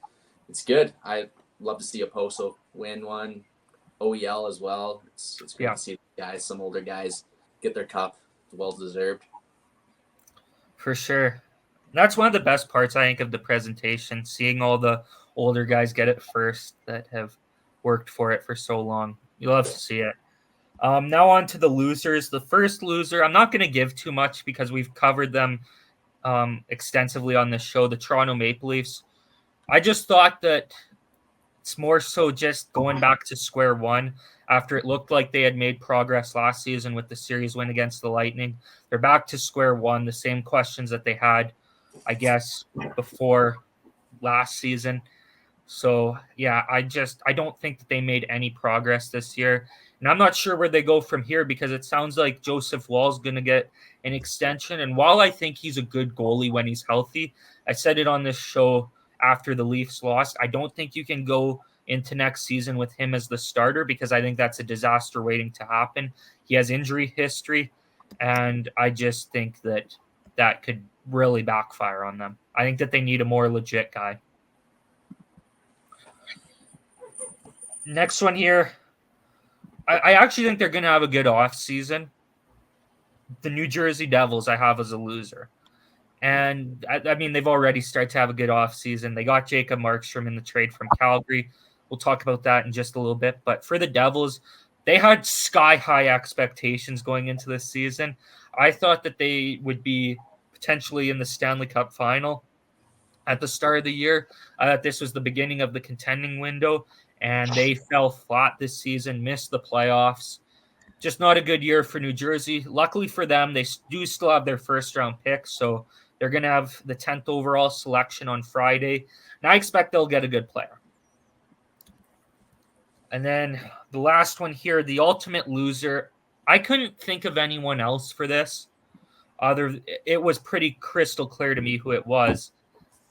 F: it's good. I love to see a Poso win one, OEL as well. It's great to see guys, some older guys, get their cup. Well deserved.
A: For sure. That's one of the best parts, I think, of the presentation, seeing all the older guys get it first that have worked for it for so long. You love to see it. Now on to the losers. The first loser, I'm not going to give too much because we've covered them extensively on this show, the Toronto Maple Leafs. I just thought that it's more so just going back to square one after it looked like they had made progress last season with the series win against the Lightning. They're back to square one, the same questions that they had, I guess, before last season. So, yeah, I don't think that they made any progress this year. And I'm not sure where they go from here because it sounds like Joseph Woll's going to get an extension. And while I think he's a good goalie when he's healthy, I said it on this show after the Leafs lost, I don't think you can go into next season with him as the starter because I think that's a disaster waiting to happen. He has injury history, and I just think that that could really backfire on them. I think that they need a more legit guy. Next one here. I actually think they're going to have a good offseason. The New Jersey Devils I have as a loser. And, I mean, they've already started to have a good offseason. They got Jacob Markstrom in the trade from Calgary. We'll talk about that in just a little bit. But for the Devils, they had sky-high expectations going into this season. I thought that they would be potentially in the Stanley Cup final at the start of the year. This was the beginning of the contending window, and they fell flat this season, missed the playoffs. Just not a good year for New Jersey. Luckily for them, they do still have their first-round pick, so they're going to have the 10th overall selection on Friday, and I expect they'll get a good player. And then the last one here, the ultimate loser. I couldn't think of anyone else for this. It was pretty crystal clear to me who it was.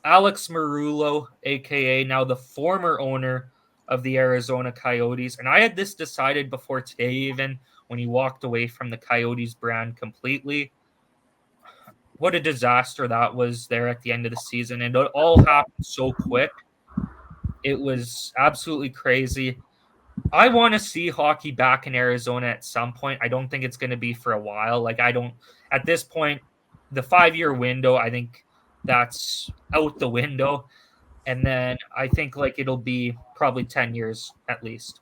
A: Alex Marullo, a.k.a. now the former owner of the Arizona Coyotes. And I had this decided before today even, when he walked away from the Coyotes brand completely. What a disaster that was there at the end of the season. And it all happened so quick. It was absolutely crazy. I want to see hockey back in Arizona at some point. I don't think it's going to be for a while. At this point, the 5-year window, I think that's out the window. And then I think it'll be probably 10 years at least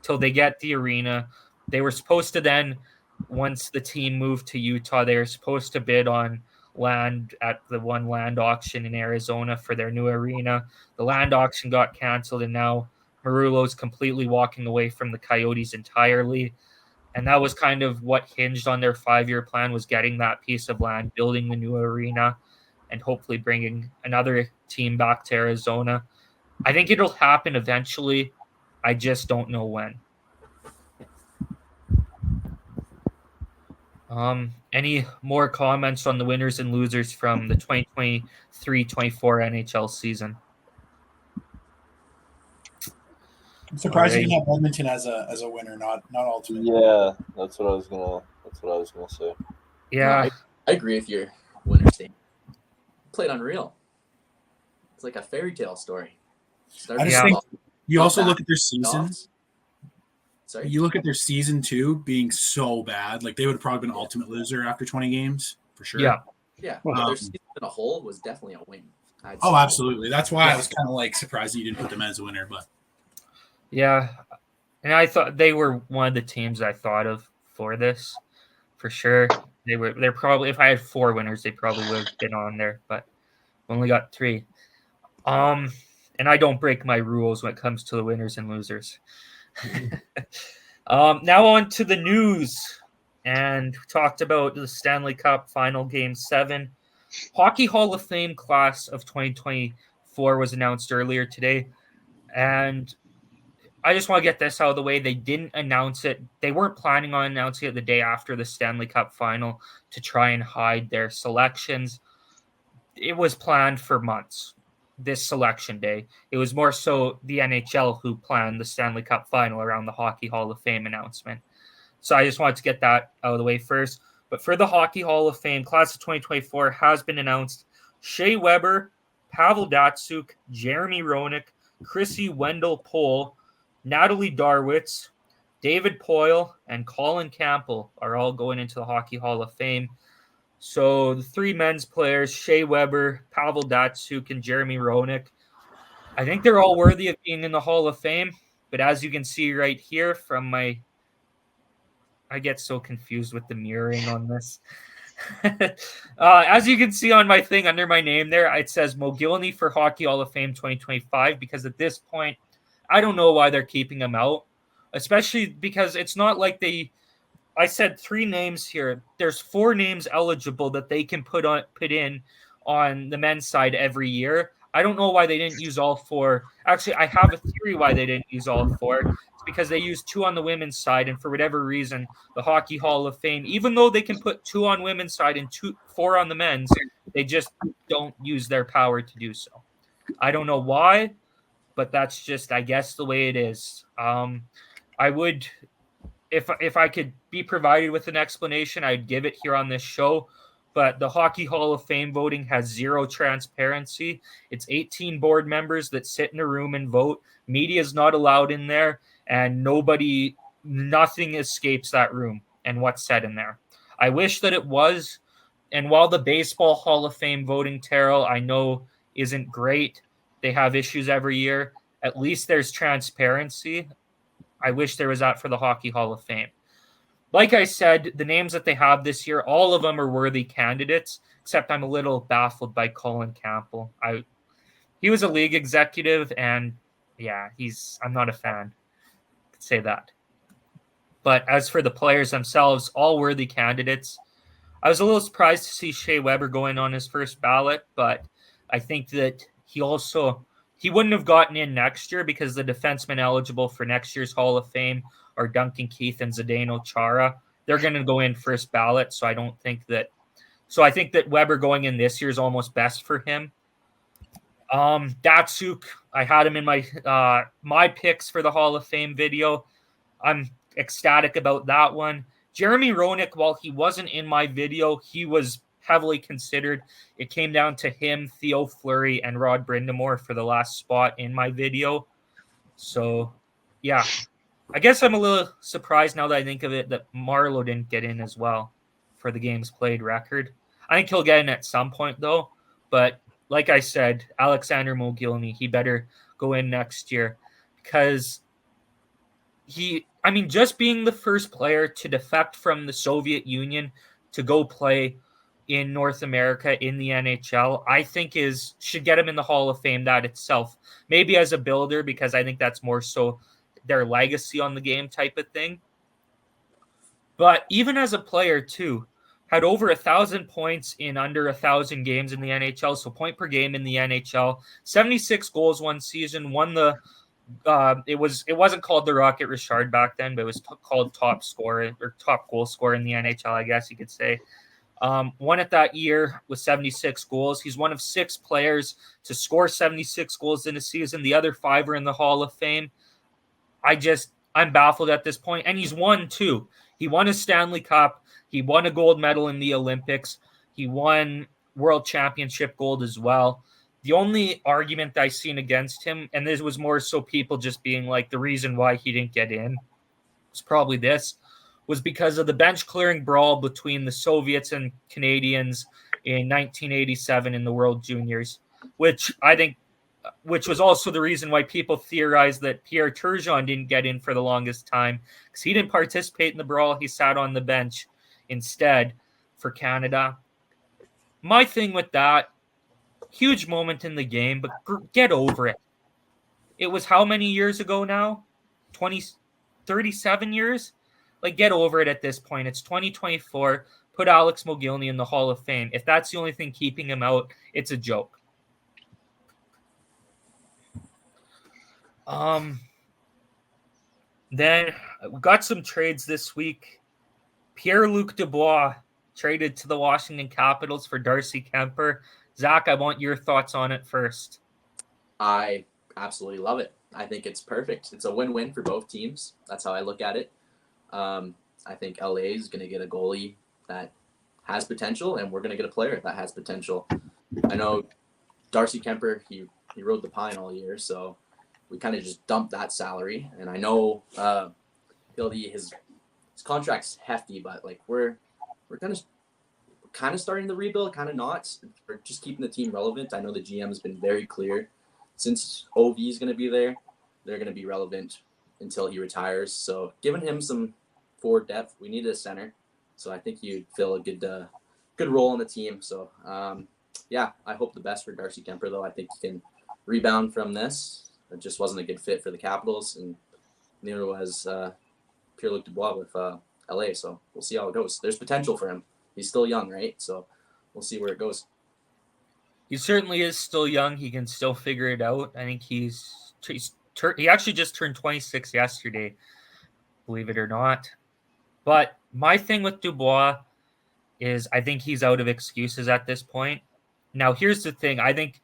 A: till they get the arena. They were supposed to then, once the team moved to Utah, they were supposed to bid on land at the one land auction in Arizona for their new arena. The land auction got canceled, and now Marullo's completely walking away from the Coyotes entirely. And that was kind of what hinged on their 5-year plan, was getting that piece of land, building the new arena, and hopefully bringing another team back to Arizona. I think it'll happen eventually. I just don't know when. Any more comments on the winners and losers from the 2023-24 NHL season?
G: I'm surprised you didn't have Edmonton as a winner, not ultimate.
E: Yeah, that's what I was gonna say.
A: Yeah,
F: I agree with your winners team. Played unreal. It's like a fairy tale story.
D: I just think you also look at their season.
F: Sorry?
D: You look at their season 2 being so bad. They would have probably been ultimate loser after 20 games for sure.
A: Yeah.
F: Yeah. Their season in a whole was definitely a win.
D: Oh, absolutely. That's why I was kind of surprised that you didn't put them as a winner. But
A: yeah, and I thought they were one of the teams I thought of for this, for sure. They're probably, if I had 4 winners, they probably would have been on there, but only got 3. And I don't break my rules when it comes to the winners and losers. Now on to the news. And we talked about the Stanley Cup Final Game 7. Hockey Hall of Fame class of 2024 was announced earlier today. And I just want to get this out of the way. They didn't announce it. They weren't planning on announcing it the day after the Stanley Cup Final to try and hide their selections. It was planned for months, this selection day. It was more so the NHL who planned the Stanley Cup Final around the Hockey Hall of Fame announcement. So I just wanted to get that out of the way first. But for the Hockey Hall of Fame, class of 2024 has been announced. Shea Weber, Pavel Datsyuk, Jeremy Roenick, Chrissy Wendell-Pohl, Natalie Darwitz, David Poyle, and Colin Campbell are all going into the Hockey Hall of Fame. So the three men's players, Shea Weber, Pavel Datsyuk, and Jeremy Roenick, I think they're all worthy of being in the Hall of Fame. But as you can see right here from my... I get so confused with the mirroring on this. As you can see on my thing under my name there, it says Mogilny for Hockey Hall of Fame 2025 because at this point, I don't know why they're keeping him out, especially because it's not like I said 3 names here. There's 4 names eligible that they can put in on the men's side every year. I don't know why they didn't use all 4. Actually, I have a theory why they didn't use all 4. It's because they used 2 on the women's side, and for whatever reason, the Hockey Hall of Fame, even though they can put 2 on women's side and 4 on the men's, they just don't use their power to do so. I don't know why, but that's just, I guess, the way it is. I would, if I could be provided with an explanation, I'd give it here on this show. But the Hockey Hall of Fame voting has 0 transparency. It's 18 board members that sit in a room and vote. Media is not allowed in there, and nothing escapes that room and what's said in there. I wish that it was. And while the Baseball Hall of Fame voting, Terrell, I know isn't great, they have issues every year. At least there's transparency. I wish there was that for the Hockey Hall of Fame. Like I said, the names that they have this year, all of them are worthy candidates, except I'm a little baffled by Colin Campbell. He was a league executive, and yeah, I'm not a fan. I could say that. But as for the players themselves, all worthy candidates. I was a little surprised to see Shea Weber going on his first ballot, but I think that he wouldn't have gotten in next year because the defensemen eligible for next year's Hall of Fame are Duncan Keith and Zdeno Chara. They're going to go in first ballot, so I think that Weber going in this year is almost best for him. Datsyuk, I had him in my picks for the Hall of Fame video. I'm ecstatic about that one. Jeremy Roenick, while he wasn't in my video, he was heavily considered. It came down to him, Theo Fleury, and Rod Brindamore for the last spot in my video. So, yeah. I guess I'm a little surprised now that I think of it that Marleau didn't get in as well for the games played record. I think he'll get in at some point, though. But like I said, Alexander Mogilny, he better go in next year because just being the first player to defect from the Soviet Union to go play in North America in the NHL, I think should get him in the Hall of Fame, that itself. Maybe as a builder, because I think that's more so their legacy on the game type of thing. But even as a player too, had over 1,000 points in under 1,000 games in the NHL, so point per game in the NHL, 76 goals one season, won the it wasn't called the Rocket Richard back then, but it was called top scorer or top goal scorer in the NHL, I guess you could say. Won it that year with 76 goals. He's one of 6 players to score 76 goals in a season. The other 5 are in the Hall of Fame. I'm baffled at this point. And he's won too. He won a Stanley Cup. He won a gold medal in the Olympics. He won World Championship gold as well. The only argument I've seen against him, and this was more so people just being like the reason why he didn't get in, was probably this, was because of the bench clearing brawl between the Soviets and Canadians in 1987 in the World Juniors, which was also the reason why people theorized that Pierre Turgeon didn't get in for the longest time because he didn't participate in the brawl. He sat on the bench instead for Canada. My thing with that, huge moment in the game, but get over it. It was how many years ago now? 37 years? Like, get over it at this point. It's 2024. Put Alex Mogilny in the Hall of Fame. If that's the only thing keeping him out, it's a joke. Then we got some trades this week. Pierre-Luc Dubois traded to the Washington Capitals for Darcy Kemper. Zach, I want your thoughts on it first.
F: I absolutely love it. I think it's perfect. It's a win-win for both teams. That's how I look at it. I think LA is going to get a goalie that has potential, and we're going to get a player that has potential. I know Darcy Kemper, he rode the pine all year, so we kind of just dumped that salary. And I know his contract's hefty, but like we're kind of starting the rebuild, kind of not. We're just keeping the team relevant. I know the GM has been very clear. Since OV is going to be there, they're going to be relevant until he retires. So giving him some forward depth, we needed a center. So I think he'd fill a good role on the team. So, I hope the best for Darcy Kemper, though. I think he can rebound from this. It just wasn't a good fit for the Capitals, and neither was Pierre-Luc Dubois with LA. So we'll see how it goes. There's potential for him. He's still young, right? So we'll see where it goes.
A: He certainly is still young. He can still figure it out. I think he actually just turned 26 yesterday, believe it or not. But my thing with Dubois is I think he's out of excuses at this point. Now, here's the thing. I think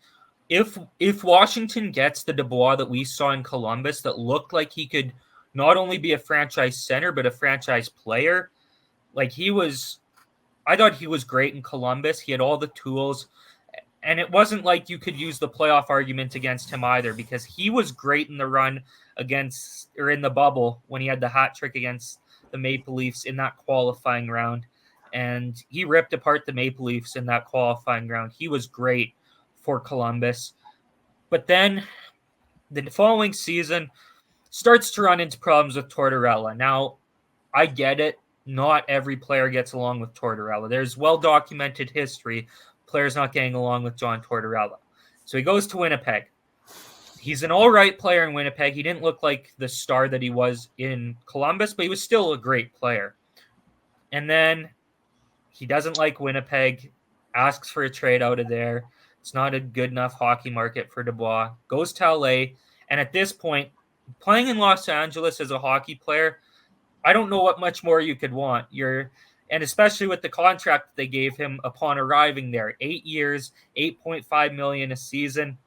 A: if Washington gets the Dubois that we saw in Columbus that looked like he could not only be a franchise center, but a franchise player, like I thought he was great in Columbus. He had all the tools. And it wasn't like you could use the playoff argument against him either, because he was great in the run in the bubble when he had the hat trick against the Maple Leafs in that qualifying round. And he ripped apart the Maple Leafs in that qualifying round. He was great for Columbus. But then the following season starts to run into problems with Tortorella. Now, I get it. Not every player gets along with Tortorella. There's well-documented history, players not getting along with John Tortorella. So he goes to Winnipeg. He's an all right player in Winnipeg. He didn't look like the star that he was in Columbus, but he was still a great player. And then he doesn't like Winnipeg, asks for a trade out of there. It's not a good enough hockey market for Dubois. Goes to LA. And at this point, playing in Los Angeles as a hockey player, I don't know what much more you could want. And especially with the contract that they gave him upon arriving there, 8 years, $8.5 million a season.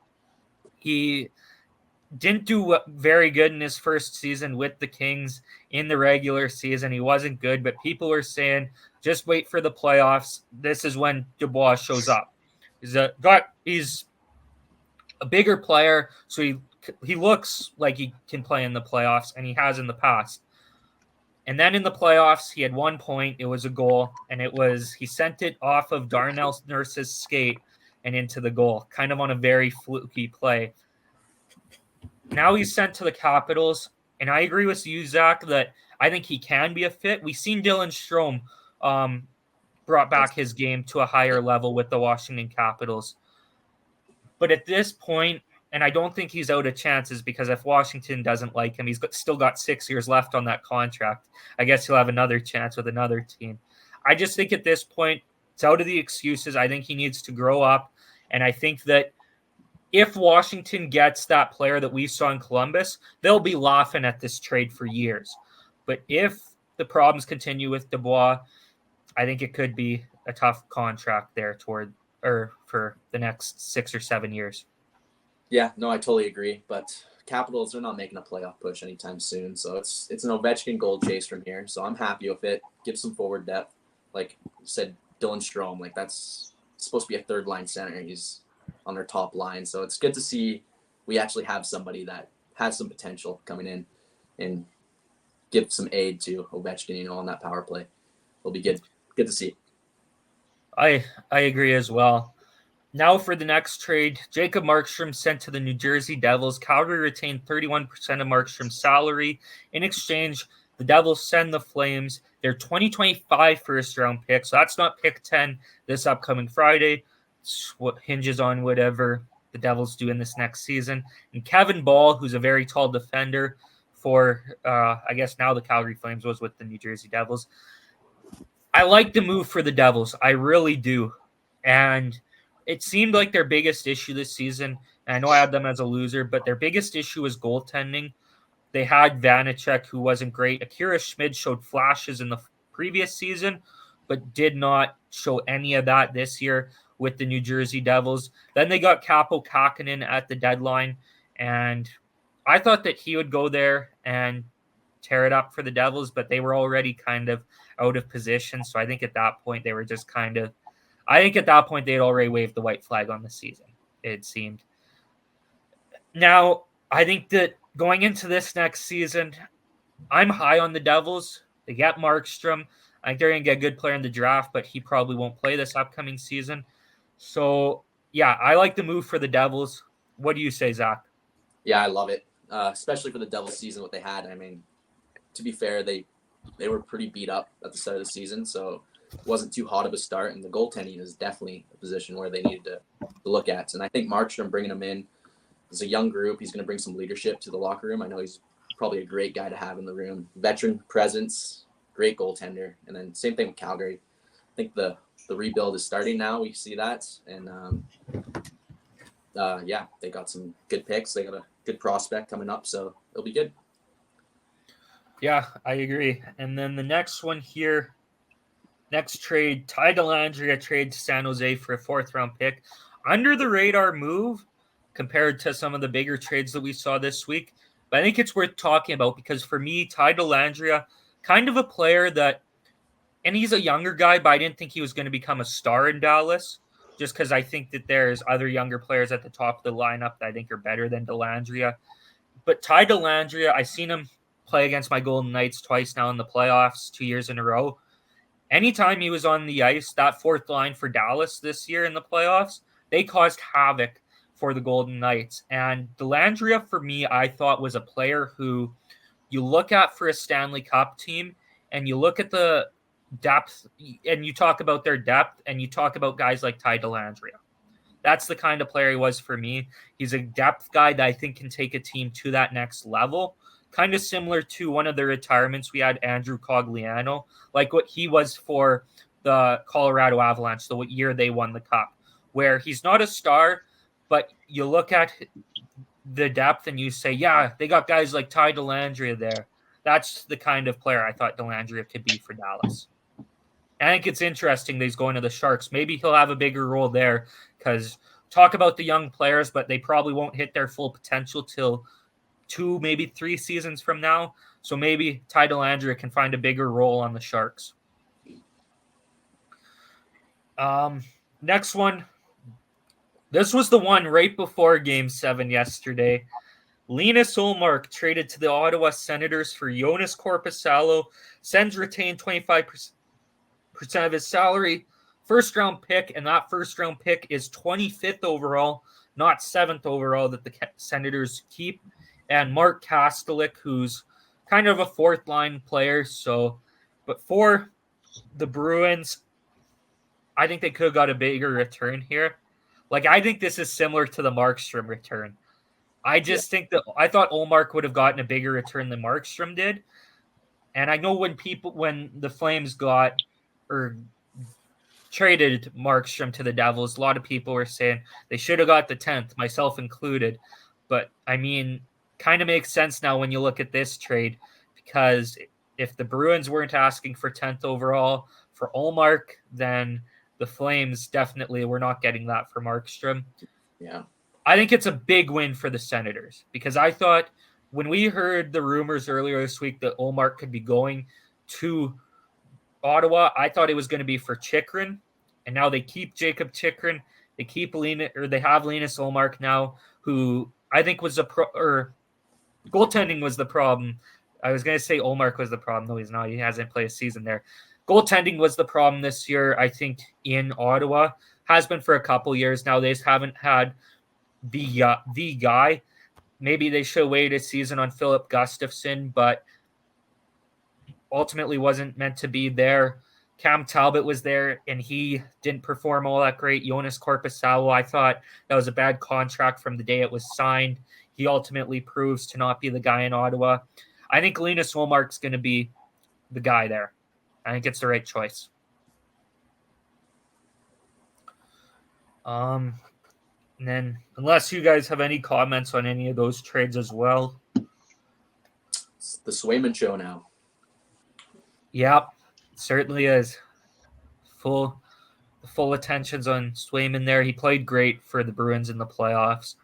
A: He didn't do very good in his first season with the Kings in the regular season. He wasn't good, but people were saying, just wait for the playoffs. This is when Dubois shows up. He's a bigger player, so he looks like he can play in the playoffs, and he has in the past. And then in the playoffs, he had 1 point. It was a goal, and he sent it off of Darnell Nurse's skate and into the goal, kind of on a very fluky play. Now he's sent to the Capitals, and I agree with you, Zach, that I think he can be a fit. We've seen Dylan Strome brought back his game to a higher level with the Washington Capitals. But at this point, and I don't think he's out of chances, because if Washington doesn't like him, still got 6 years left on that contract. I guess he'll have another chance with another team. I just think at this point, it's out of the excuses. I think he needs to grow up. And I think that if Washington gets that player that we saw in Columbus, they'll be laughing at this trade for years. But if the problems continue with Dubois, I think it could be a tough contract there for the next 6 or 7 years.
F: Yeah, no, I totally agree. But Capitals are not making a playoff push anytime soon. So it's an Ovechkin goal chase from here. So I'm happy with it. Give some forward depth. Like you said, Dylan Strome, like that's supposed to be a third line center. He's on their top line. So it's good to see we actually have somebody that has some potential coming in and give some aid to Ovechkin, on that power play. It'll be good. Good to see.
A: I agree as well. Now for the next trade, Jacob Markstrom sent to the New Jersey Devils. Calgary retained 31% of Markstrom's salary. In exchange, the Devils send the Flames their 2025 first-round pick. So that's not pick 10 this upcoming Friday. It's what hinges on whatever the Devils do in this next season. And Kevin Ball, who's a very tall defender, for, I guess now the Calgary Flames, was with the New Jersey Devils. I like the move for the Devils. I really do. And it seemed like their biggest issue this season, and I know I had them as a loser, but their biggest issue was goaltending. They had Vanacek, who wasn't great. Akira Schmid showed flashes in the previous season, but did not show any of that this year with the New Jersey Devils. Then they got Kaapo Kähkönen at the deadline, and I thought that he would go there and tear it up for the Devils, but they were already kind of out of position. So I think at that point they were just kind of – I think at that point they had already waved the white flag on the season, it seemed. Now, I think that going into this next season, I'm high on the Devils. They get Markstrom. I think they're going to get a good player in the draft, but he probably won't play this upcoming season. So, yeah, I like the move for the Devils. What do you say, Zach?
F: Yeah, I love it, especially for the Devils season, what they had. I mean, to be fair, they were pretty beat up at the start of the season, so it wasn't too hot of a start, and the goaltending is definitely a position where they needed to look at. And I think Markstrom, bringing him in, is a young group. He's going to bring some leadership to the locker room. I know he's probably a great guy to have in the room. Veteran presence, great goaltender. And then same thing with Calgary. I think the rebuild is starting now. We see that. And, yeah, they got some good picks. They got a good prospect coming up, so it'll be good.
A: Yeah, I agree. And then the next one here, next trade, Ty Dellandrea trades San Jose for a 4th-round pick. Under the radar move compared to some of the bigger trades that we saw this week. But I think it's worth talking about because for me, Ty Dellandrea, kind of a player that, and he's a younger guy, but I didn't think he was going to become a star in Dallas just because I think that there's other younger players at the top of the lineup that I think are better than Dellandrea. But Ty Dellandrea, I've seen him play against my Golden Knights twice now in the playoffs, 2 years in a row. Anytime he was on the ice, that 4th line for Dallas this year in the playoffs, they caused havoc for the Golden Knights. And Dellandrea, for me, I thought was a player who you look at for a Stanley Cup team and you look at the depth and you talk about their depth and you talk about guys like Ty Dellandrea. That's the kind of player he was for me. He's a depth guy that I think can take a team to that next level. Kind of similar to one of the retirements we had, Andrew Cogliano, like what he was for the Colorado Avalanche, the year they won the Cup, where he's not a star, but you look at the depth and you say, yeah, they got guys like Ty Dellandrea there. That's the kind of player I thought Dellandrea could be for Dallas. I think it's interesting that he's going to the Sharks. Maybe he'll have a bigger role there because talk about the young players, but they probably won't hit their full potential till 2, maybe 3 seasons from now. So maybe Ty Dellandrea can find a bigger role on the Sharks. Next one. This was the one right before Game 7 yesterday. Linus Ullmark traded to the Ottawa Senators for Jonas Korpisalo. Sens retained 25% of his salary. 1st-round pick, and that 1st-round pick is 25th overall, not 7th overall that the Senators keep. And Mark Kastelik, who's kind of a 4th-line player. But for the Bruins, I think they could have got a bigger return here. Like, I think this is similar to the Markstrom return. I just think that I thought Ullmark would have gotten a bigger return than Markstrom did. And I know when the Flames got or traded Markstrom to the Devils, a lot of people were saying they should have got the 10th, myself included. But, I mean, kind of makes sense now when you look at this trade because if the Bruins weren't asking for 10th overall for Ullmark, then the Flames definitely were not getting that for Markstrom.
F: Yeah.
A: I think it's a big win for the Senators because I thought when we heard the rumors earlier this week that Ullmark could be going to Ottawa, I thought it was going to be for Chychrun, and now they keep Jacob Chychrun. They keep they have Linus Ullmark now, who I think was goaltending was the problem. I was going to say Ullmark was the problem. No, he's not. He hasn't played a season there. Goaltending was the problem this year, I think, in Ottawa. Has been for a couple years now. They just haven't had the guy. Maybe they should wait a season on Philip Gustafsson, but ultimately wasn't meant to be there. Cam Talbot was there, and he didn't perform all that great. Jonas Korpisalo, I thought that was a bad contract from the day it was signed. He ultimately proves to not be the guy in Ottawa. I think Linus Ullmark's going to be the guy there. I think it's the right choice. And then, unless you guys have any comments on any of those trades as well.
F: It's the Swayman show now.
A: Yep, certainly is. Full attention's on Swayman there. He played great for the Bruins in the playoffs.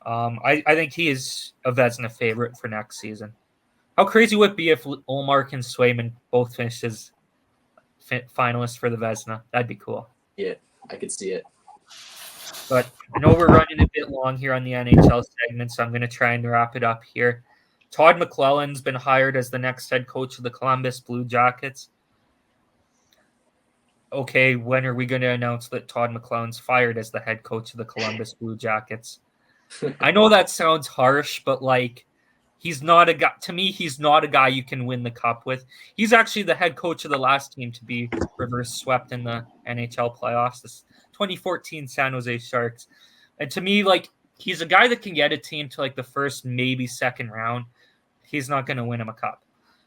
A: I think he is a Vezina favorite for next season. How crazy would it be if Ullmark and Swayman both finished as finalists for the Vezina? That'd be cool.
F: Yeah, I could see it.
A: But I know we're running a bit long here on the NHL segment, so I'm going to try and wrap it up here. Todd McLellan's been hired as the next head coach of the Columbus Blue Jackets. Okay, when are we going to announce that Todd McLellan's fired as the head coach of the Columbus Blue Jackets? I know that sounds harsh, but he's not a guy. To me, he's not a guy you can win the cup with. He's actually the head coach of the last team to be reverse swept in the NHL playoffs, the 2014 San Jose Sharks. And to me, he's a guy that can get a team to the first, maybe second round. He's not going to win him a cup.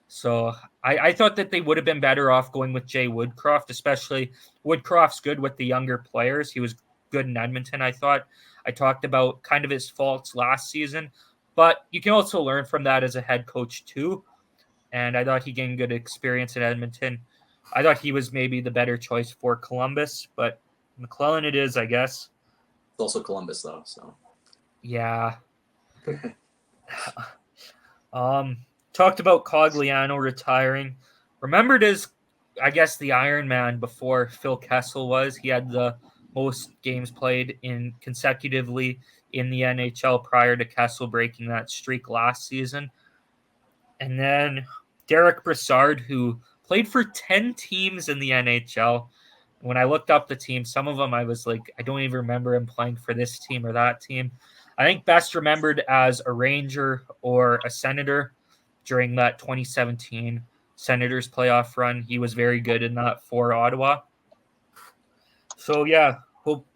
A: So I thought that they would have been better off going with Jay Woodcroft, especially Woodcroft's good with the younger players. He was good in Edmonton, I thought. I talked about kind of his faults last season, but you can also learn from that as a head coach too. And I thought he gained good experience in Edmonton. I thought he was maybe the better choice for Columbus, but McLellan it is, I guess.
F: It's also Columbus though, so.
A: Yeah. Talked about Cogliano retiring. Remembered as, I guess, the Iron Man before Phil Kessel was. He had the most games played consecutively in the NHL prior to Kessel breaking that streak last season. And then Derek Brassard, who played for 10 teams in the NHL. When I looked up the team, some of them I was like, I don't even remember him playing for this team or that team. I think best remembered as a Ranger or a Senator during that 2017 Senators playoff run. He was very good in that for Ottawa. So, yeah, hope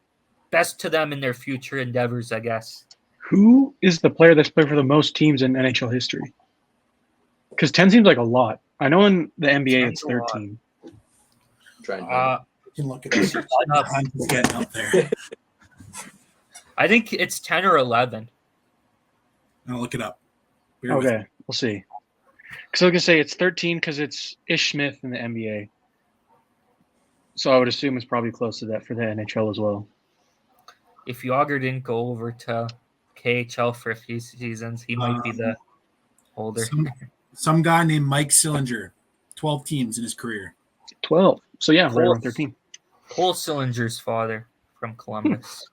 A: best to them in their future endeavors, I guess.
C: Who is the player that's played for the most teams in NHL history? Because 10 seems like a lot. I know in the NBA it's 13.
F: Try and
G: You can look at this. I'm getting up there.
A: I think it's 10 or 11.
D: I'll look it up.
C: Okay, we'll see. Because I was going to say it's 13 because it's Ish Smith in the NBA. So I would assume it's probably close to that for the NHL as well.
A: If Yager didn't go over to KHL for a few seasons, he might be the holder.
D: Some guy named Mike Sillinger, 12 teams in his career.
C: 12. So, yeah, right around 13.
A: Cole Sillinger's father from Columbus.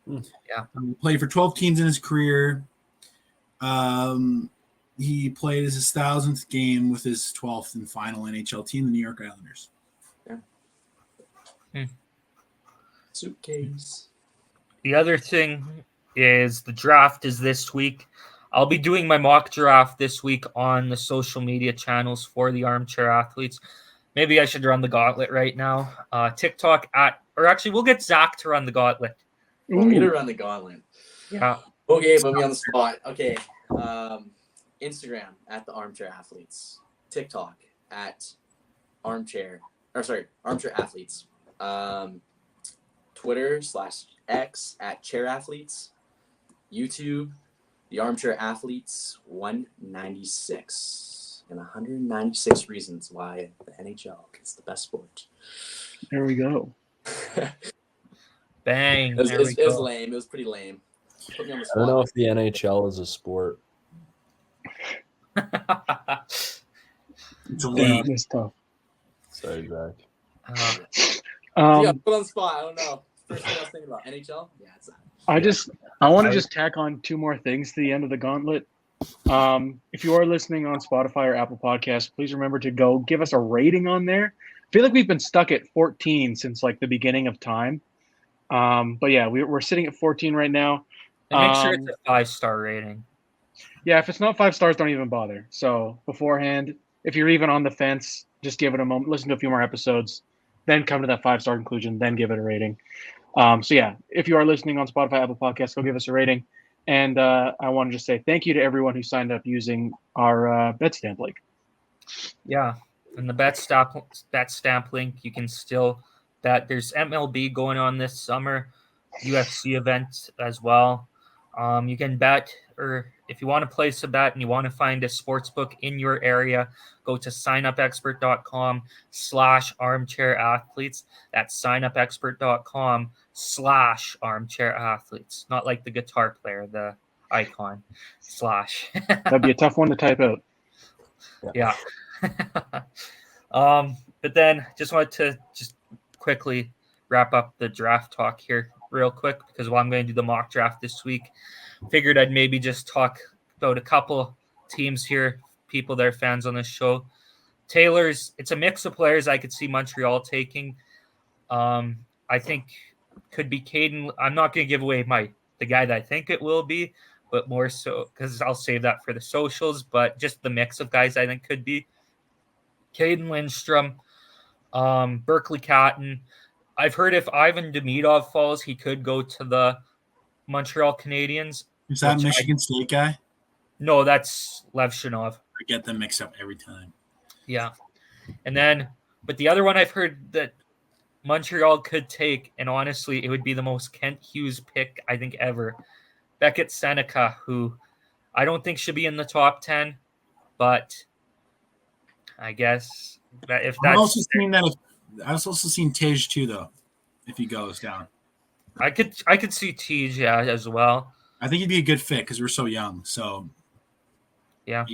A: Yeah.
D: He played for 12 teams in his career. He played his 1,000th game with his 12th and final NHL team, the New York Islanders.
F: Yeah. Suitcase.
A: The other thing is the draft is this week. I'll be doing my mock draft this week on the social media channels for the Armchair Athletes. Maybe I should run the gauntlet right now. TikTok we'll get Zach to run the gauntlet.
F: Want me to run the gauntlet?
A: Yeah.
F: Okay, put me on the spot. Okay. Instagram at the Armchair Athletes. TikTok at Armchair Athletes. Twitter/X at Chair Athletes. YouTube, the Armchair Athletes 196. And 196 reasons why the NHL is the best sport.
C: There we go.
A: Bang.
F: It was lame. It was pretty lame. Put me on the spot.
E: I don't know if the NHL is a sport.
D: It's a league.
C: It's tough.
E: Sorry, Zach.
F: Yeah, put on the spot. I don't know. First thing I was thinking about NHL. Yeah, it's that.
C: I want to just tack on two more things to the end of the gauntlet. If you are listening on Spotify or Apple Podcasts, please remember to go give us a rating on there. I feel like we've been stuck at 14 since the beginning of time. But yeah, we're sitting at 14 right now.
A: And make sure it's a 5-star rating.
C: Yeah, if it's not 5 stars, don't even bother. So beforehand, if you're even on the fence, just give it a moment, listen to a few more episodes, then come to that 5-star conclusion, then give it a rating. So yeah, if you are listening on Spotify, Apple Podcasts, go give us a rating. And I want to just say thank you to everyone who signed up using our Betstamp link.
A: Yeah, and the Betstamp link, you can still bet. There's MLB going on this summer, UFC events as well. You can bet, or if you want to place a bet and you want to find a sports book in your area, go to signupexpert.com/armchairathletes. That's signupexpert.com/armchairathletes. Not like the guitar player, the icon /
C: That'd be a tough one to type out.
A: Yeah. But then just wanted to just quickly wrap up the draft talk here real quick, because while I'm going to do the mock draft this week, figured I'd maybe just talk about a couple teams here, people that are fans on this show. Taylor's, it's a mix of players I could see Montreal taking. I think could be Caden. I'm not going to give away the guy that I think it will be, but more so because I'll save that for the socials. But just the mix of guys I think could be Caden Lindstrom, Berkeley Catton. I've heard if Ivan Demidov falls, he could go to the Montreal Canadiens.
D: Is that Michigan State guy?
A: No, that's Lev Shinov.
D: I get them mixed up every time.
A: Yeah. And then, but the other one I've heard that Montreal could take, and honestly, it would be the most Kent Hughes pick, I think, ever. Beckett Seneca, who I don't think should be in the top 10, but I guess that if that's...
D: I've also seen Tej too, though, if he goes down.
A: I could see Tej, as well.
D: I think he'd be a good fit because we're so young. So,
A: yeah.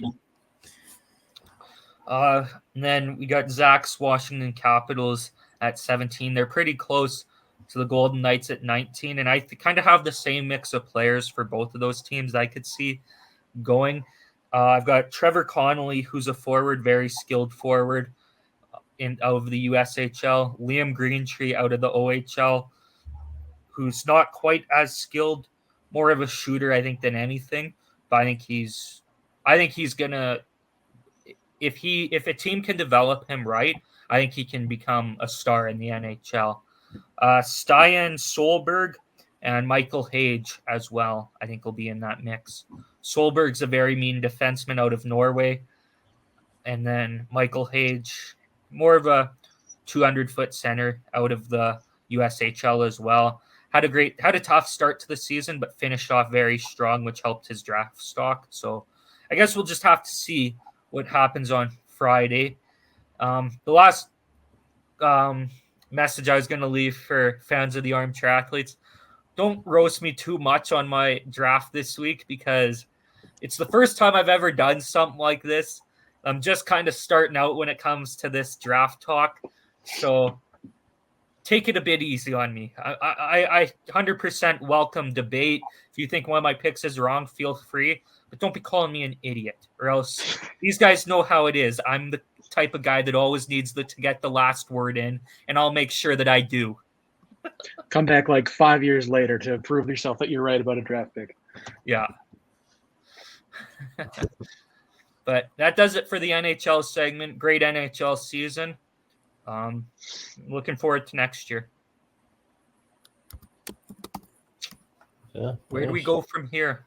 A: And then we got Zach's Washington Capitals at 17. They're pretty close to the Golden Knights at 19, and I kind of have the same mix of players for both of those teams that I could see going. I've got Trevor Connolly, who's a forward, very skilled forward out of the USHL. Liam Greentree out of the OHL, who's not quite as skilled, more of a shooter, I think, than anything. But I think he's gonna, if a team can develop him right, I think he can become a star in the NHL. Stian Solberg and Michael Hage as well, I think, will be in that mix. Solberg's a very mean defenseman out of Norway. And then Michael Hage, more of a 200-foot center out of the USHL as well. Had a tough start to the season, but finished off very strong, which helped his draft stock. So I guess we'll just have to see what happens on Friday. The last message I was going to leave for fans of the Armchair Athletes: don't roast me too much on my draft this week, because it's the first time I've ever done something like this. I'm just kind of starting out when it comes to this draft talk. So take it a bit easy on me. I 100% welcome debate. If you think one of my picks is wrong, feel free. But don't be calling me an idiot, or else these guys know how it is. I'm the type of guy that always needs to get the last word in, and I'll make sure that I do.
C: Come back like 5 years later to prove yourself that you're right about a draft pick.
A: Yeah. But that does it for the NHL segment. Great NHL season. Looking forward to next year.
E: Yeah.
A: Where do we go from here?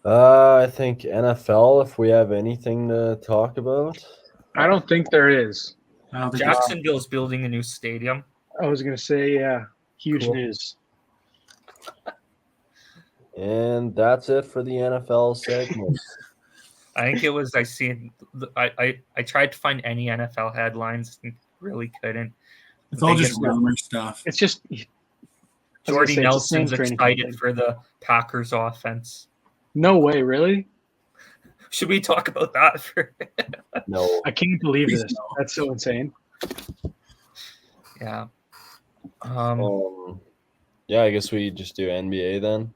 E: I think NFL, if we have anything to talk about.
C: I don't think there is.
A: Jacksonville's building a new stadium.
C: I was going to say, yeah, huge news.
E: And that's it for the NFL segment.
A: I think it was, I tried to find any NFL headlines and really couldn't.
D: It's all just rumor stuff.
C: It's just
A: Jordy Nelson's excited for the Packers offense.
C: No way, really?
A: Should we talk about that?
C: No. I can't believe this. That's so insane.
A: Yeah.
E: Yeah, I guess we just do NBA then.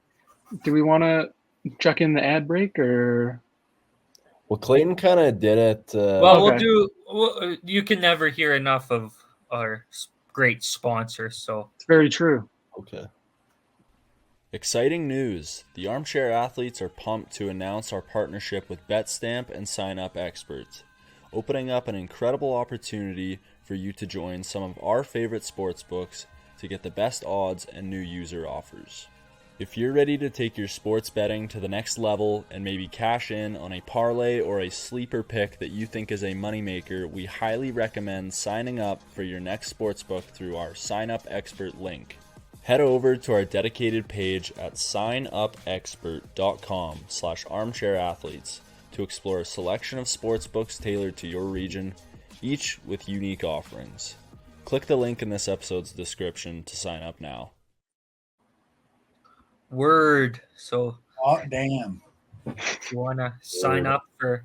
C: Do we want to chuck in the ad break, or?
E: Well, Clayton kind of did it.
A: You can never hear enough of our great sponsors, so.
C: It's very true.
E: Okay. Exciting news. The Armchair Athletes are pumped to announce our partnership with Betstamp and Sign Up Experts, opening up an incredible opportunity for you to join some of our favorite sportsbooks to get the best odds and new user offers. If you're ready to take your sports betting to the next level and maybe cash in on a parlay or a sleeper pick that you think is a moneymaker, we highly recommend signing up for your next sportsbook through our Sign Up Expert link. Head over to our dedicated page at signupexpert.com/armchairathletes to explore a selection of sportsbooks tailored to your region, each with unique offerings. Click the link in this episode's description to sign up now.
A: Word. So,
G: damn.
A: if you want to sign up for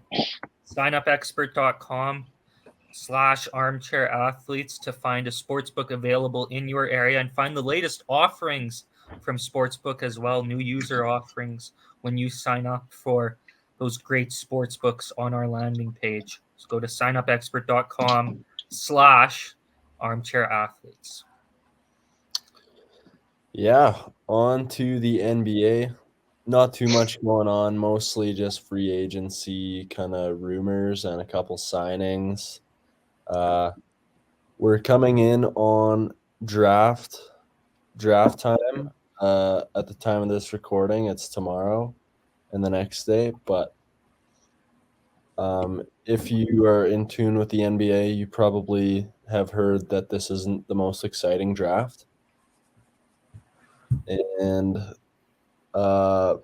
A: signupexpert.com/armchairathletes to find a sportsbook available in your area and find the latest offerings from sportsbook as well, new user offerings when you sign up for those great sportsbooks on our landing page. So go to signupexpert.com/armchairathletes.
E: Yeah, on to the NBA. Not too much going on, mostly just free agency kind of rumors and a couple signings. We're coming in on draft time. At the time of this recording, it's tomorrow and the next day. But if you are in tune with the NBA, you probably have heard that this isn't the most exciting draft. And I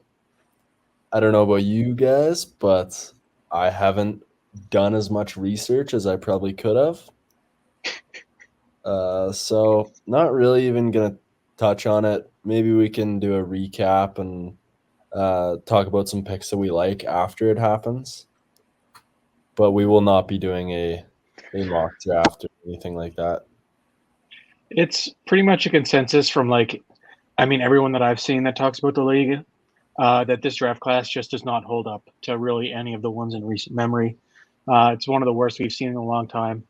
E: don't know about you guys, but I haven't done as much research as I probably could have. So not really even going to touch on it. Maybe we can do a recap and talk about some picks that we like after it happens. But we will not be doing a mock draft or anything like that.
C: It's pretty much a consensus from everyone that I've seen that talks about the league, that this draft class just does not hold up to really any of the ones in recent memory. It's one of the worst we've seen in a long time.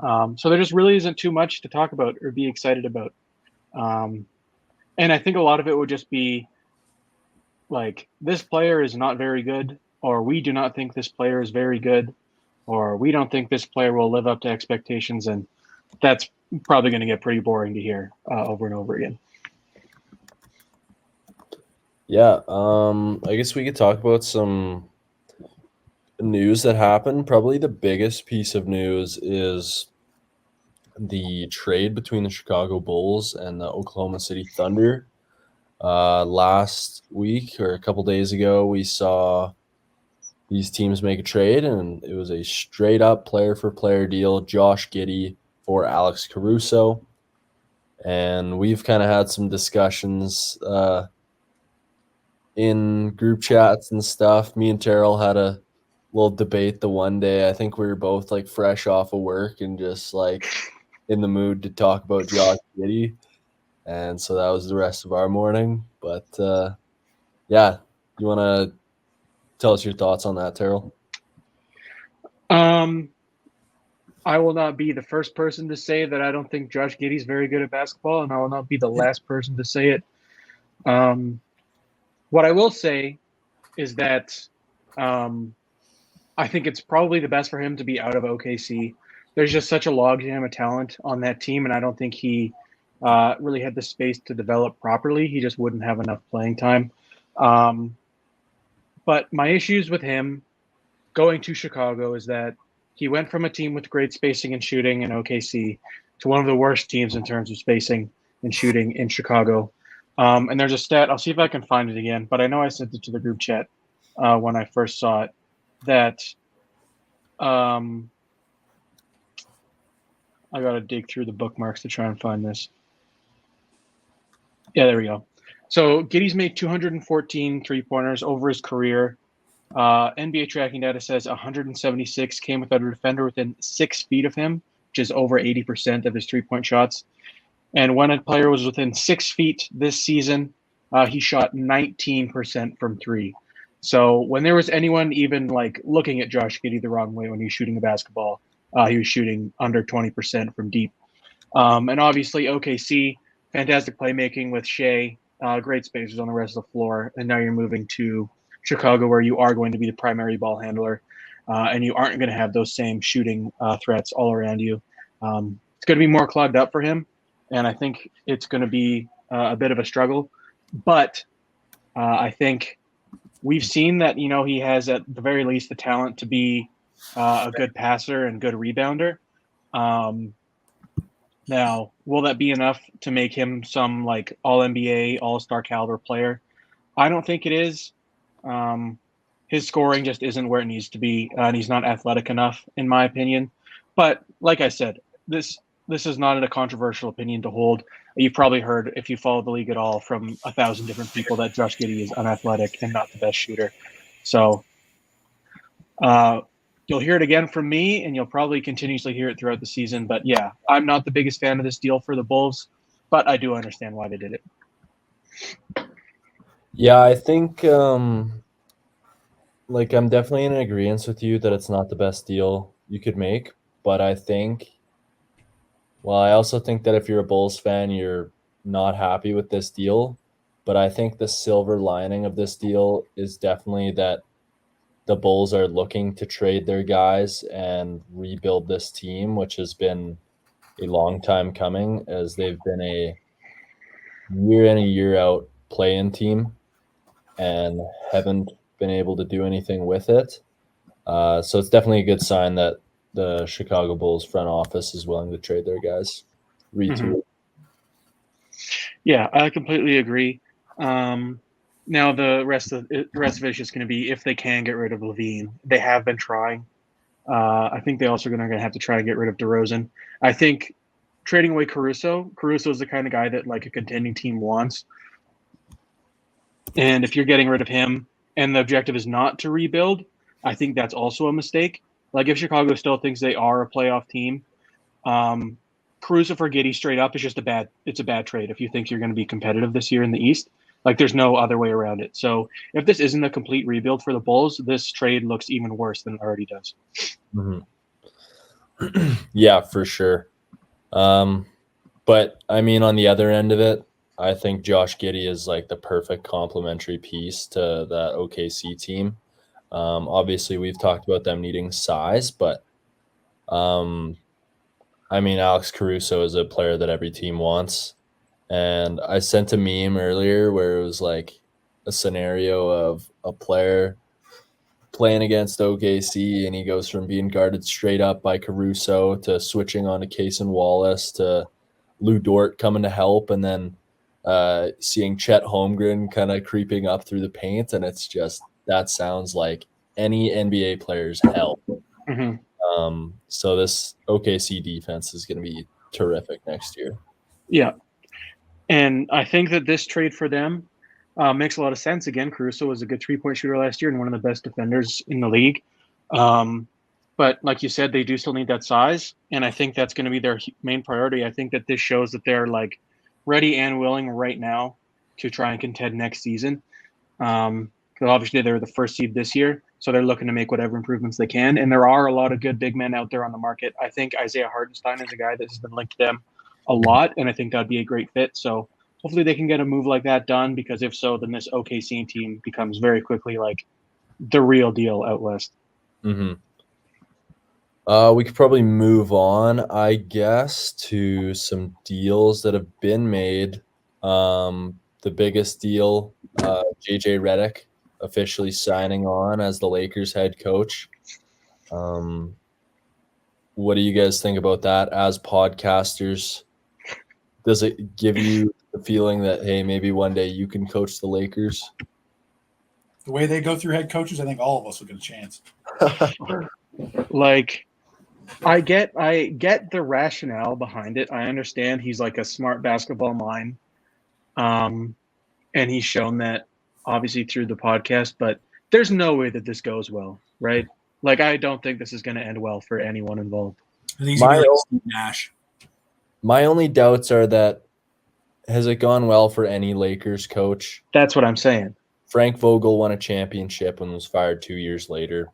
C: So there just really isn't too much to talk about or be excited about. And I think a lot of it would just be like, this player is not very good, or we do not think this player is very good, or we don't think this player will live up to expectations. And that's probably going to get pretty boring to hear over and over again.
E: Yeah, I guess we could talk about some news that happened. Probably the biggest piece of news is the trade between the Chicago Bulls and the Oklahoma City Thunder. Last week or a couple days ago, we saw these teams make a trade, and it was a straight-up player-for-player deal, Josh Giddey for Alex Caruso. And we've kind of had some discussions in group chats and stuff. Me and Terrell had a little debate the one day. I think we were both fresh off of work and just in the mood to talk about Josh Giddey. And so that was the rest of our morning. But yeah, you want to tell us your thoughts on that, Terrell?
C: I will not be the first person to say that I don't think Josh Giddey is very good at basketball, and I will not be the last person to say it. What I will say is that I think it's probably the best for him to be out of OKC. There's just such a logjam of talent on that team, and I don't think he really had the space to develop properly. He just wouldn't have enough playing time. But my issues with him going to Chicago is that he went from a team with great spacing and shooting in OKC to one of the worst teams in terms of spacing and shooting in Chicago. And there's a stat, I'll see if I can find it again, but I know I sent it to the group chat when I first saw it, that I got to dig through the bookmarks to try and find this. Yeah, there we go. So Giddey's made 214 three-pointers over his career. NBA tracking data says 176 came without a defender within 6 feet of him, which is over 80% of his three-point shots. And when a player was within 6 feet this season, he shot 19% from three. So when there was anyone even looking at Josh Giddey the wrong way when he was shooting a basketball, he was shooting under 20% from deep. And obviously OKC, fantastic playmaking with Shea, great spacers on the rest of the floor. And now you're moving to Chicago, where you are going to be the primary ball handler, and you aren't going to have those same shooting threats all around you. It's going to be more clogged up for him, and I think it's going to be a bit of a struggle. But I think we've seen that, he has at the very least the talent to be a good passer and good rebounder. Now, will that be enough to make him some like all-NBA, all-star caliber player? I don't think it is. His scoring just isn't where it needs to be, and he's not athletic enough, in my opinion. But like I said, this is not a controversial opinion to hold. You've probably heard, if you follow the league at all, from 1,000 different people that Josh Giddey is unathletic and not the best shooter. So you'll hear it again from me, and you'll probably continuously hear it throughout the season. But yeah, I'm not the biggest fan of this deal for the Bulls, but I do understand why they did it.
E: Yeah, I think like I'm definitely in agreement with you that it's not the best deal you could make, but I also think that if you're a Bulls fan, you're not happy with this deal. But I think the silver lining of this deal is definitely that the Bulls are looking to trade their guys and rebuild this team, which has been a long time coming, as they've been a year in a year out play-in team and haven't been able to do anything with it. So it's definitely a good sign that the Chicago Bulls front office is willing to trade their guys.
C: Yeah, I completely agree. Now the rest of it is just going to be if they can get rid of Levine. They have been trying. I think they also are going to have to try to get rid of DeRozan. I think trading away Caruso is the kind of guy that like a contending team wants. And if you're getting rid of him and the objective is not to rebuild, I think that's also a mistake. Like if Chicago still thinks they are a playoff team, Caruso for Giddey straight up is just a bad trade if you think you're going to be competitive this year in the East. Like there's no other way around it. So if this isn't a complete rebuild for the Bulls, this trade looks even worse than it already does.
E: Mm-hmm. Yeah, for sure. But I mean, on the other end of it, I think Josh Giddey is like the perfect complementary piece to that OKC team. Obviously, we've talked about them needing size, but I mean, Alex Caruso is a player that every team wants. And I sent a meme earlier where it was like a scenario of a player playing against OKC, and he goes from being guarded straight up by Caruso to switching on to Cason Wallace to Lou Dort coming to help, and then seeing Chet Holmgren kind of creeping up through the paint. And it's just, that sounds like any NBA player's hell.
C: Mm-hmm.
E: So this OKC defense is going to be terrific next year.
C: Yeah. And I think that this trade for them makes a lot of sense. Again, Caruso was a good three-point shooter last year and one of the best defenders in the league. But like you said, they do still need that size. And I think that's going to be their main priority. I think that this shows that they're like ready and willing right now to try and contend next season. Because obviously they're the first seed this year. So they're looking to make whatever improvements they can. And there are a lot of good big men out there on the market. I think Isaiah Hartenstein is a guy that has been linked to them a lot, and I think that'd be a great fit. So hopefully they can get a move like that done, because if so, then this OKC team becomes very quickly like the real deal out west.
E: Mm-hmm. We could probably move on, I guess, to some deals that have been made. The biggest deal, JJ Redick officially signing on as the Lakers head coach. What do you guys think about that as podcasters? Does it give you the feeling that, hey, maybe one day you can coach the Lakers?
G: The way they go through head coaches, I think all of us will get a chance.
C: Like, I get the rationale behind it. I understand he's like a smart basketball mind. And he's shown that obviously through the podcast, but there's no way that this goes well, right? Like, I don't think this is going to end well for anyone involved.
D: I think he's like Steve Nash.
E: My only doubts are that, has it gone well for any Lakers coach?
C: That's what I'm saying.
E: Frank Vogel won a championship and was fired 2 years later.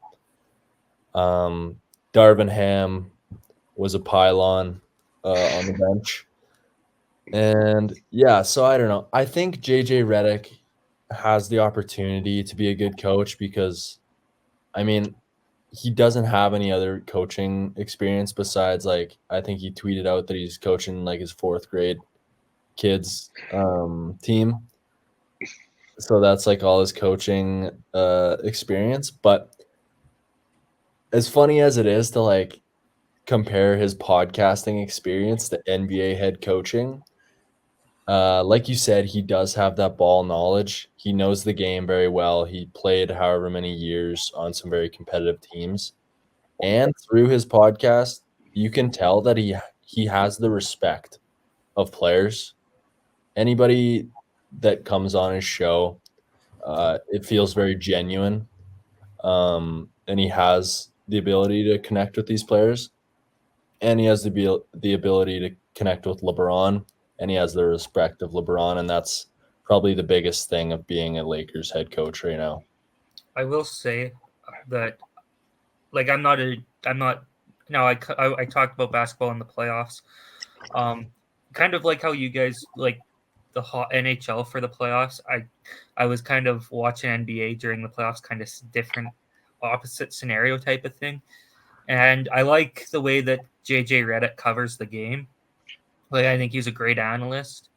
E: Darvin Ham was a pylon on the bench. And yeah, so I don't know. I think JJ Redick has the opportunity to be a good coach because, I mean, he doesn't have any other coaching experience besides, like, I think he tweeted out that he's coaching like his fourth grade kids team. So that's like all his coaching experience. But as funny as it is to like compare his podcasting experience to NBA head coaching, like you said, he does have that ball knowledge. He knows the game very well. He played however many years on some very competitive teams. And through his podcast, you can tell that he has the respect of players. Anybody that comes on his show, it feels very genuine. And he has the ability to connect with these players. And he has the ability to connect with LeBron. And he has the respect of LeBron. And that's probably the biggest thing of being a Lakers head coach right now.
A: I will say that, like, I talked about basketball in the playoffs. Kind of like how you guys like the hot NHL for the playoffs. I was kind of watching NBA during the playoffs, kind of different, opposite scenario type of thing. And I like the way that JJ Redick covers the game. Like, I think he's a great analyst.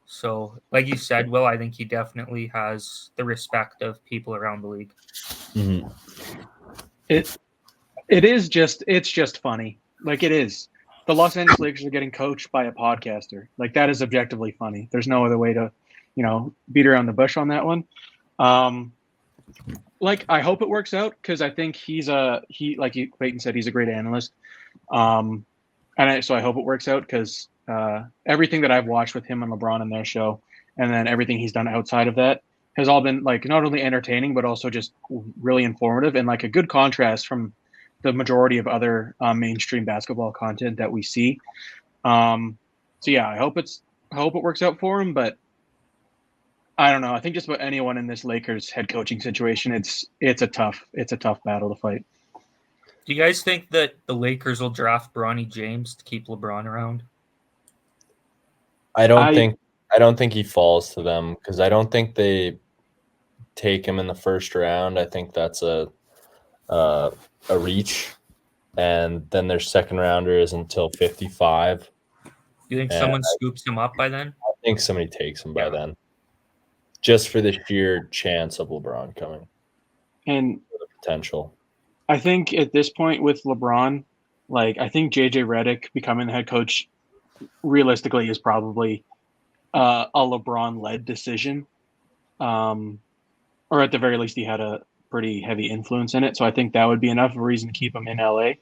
A: So, like you said, Will, I think he definitely has the respect of people around the league.
E: Mm-hmm.
C: It's just funny. Like, it is. The Los Angeles Lakers are getting coached by a podcaster. Like, that is objectively funny. There's no other way to, beat around the bush on that one. Like, I hope it works out because I think Clayton said, he's a great analyst. So I hope it works out because everything that I've watched with him and LeBron in their show, and then everything he's done outside of that, has all been like not only entertaining but also just really informative and like a good contrast from the majority of other mainstream basketball content that we see. So yeah, I hope it works out for him, but I don't know. I think just about anyone in this Lakers head coaching situation, it's a tough battle to fight.
A: Do you guys think that the Lakers will draft Bronny James to keep LeBron around?
E: I don't think he falls to them because I don't think they take him in the first round. I think that's a reach, and then their second rounder is until 55.
A: Do you think someone scoops him up by then?
E: I think somebody takes him by then, just for the sheer chance of LeBron coming
C: and
E: the potential.
C: I think at this point with LeBron, like I think JJ Redick becoming the head coach realistically is probably a LeBron-led decision, or at the very least he had a pretty heavy influence in it. So I think that would be enough of a reason to keep him in LA.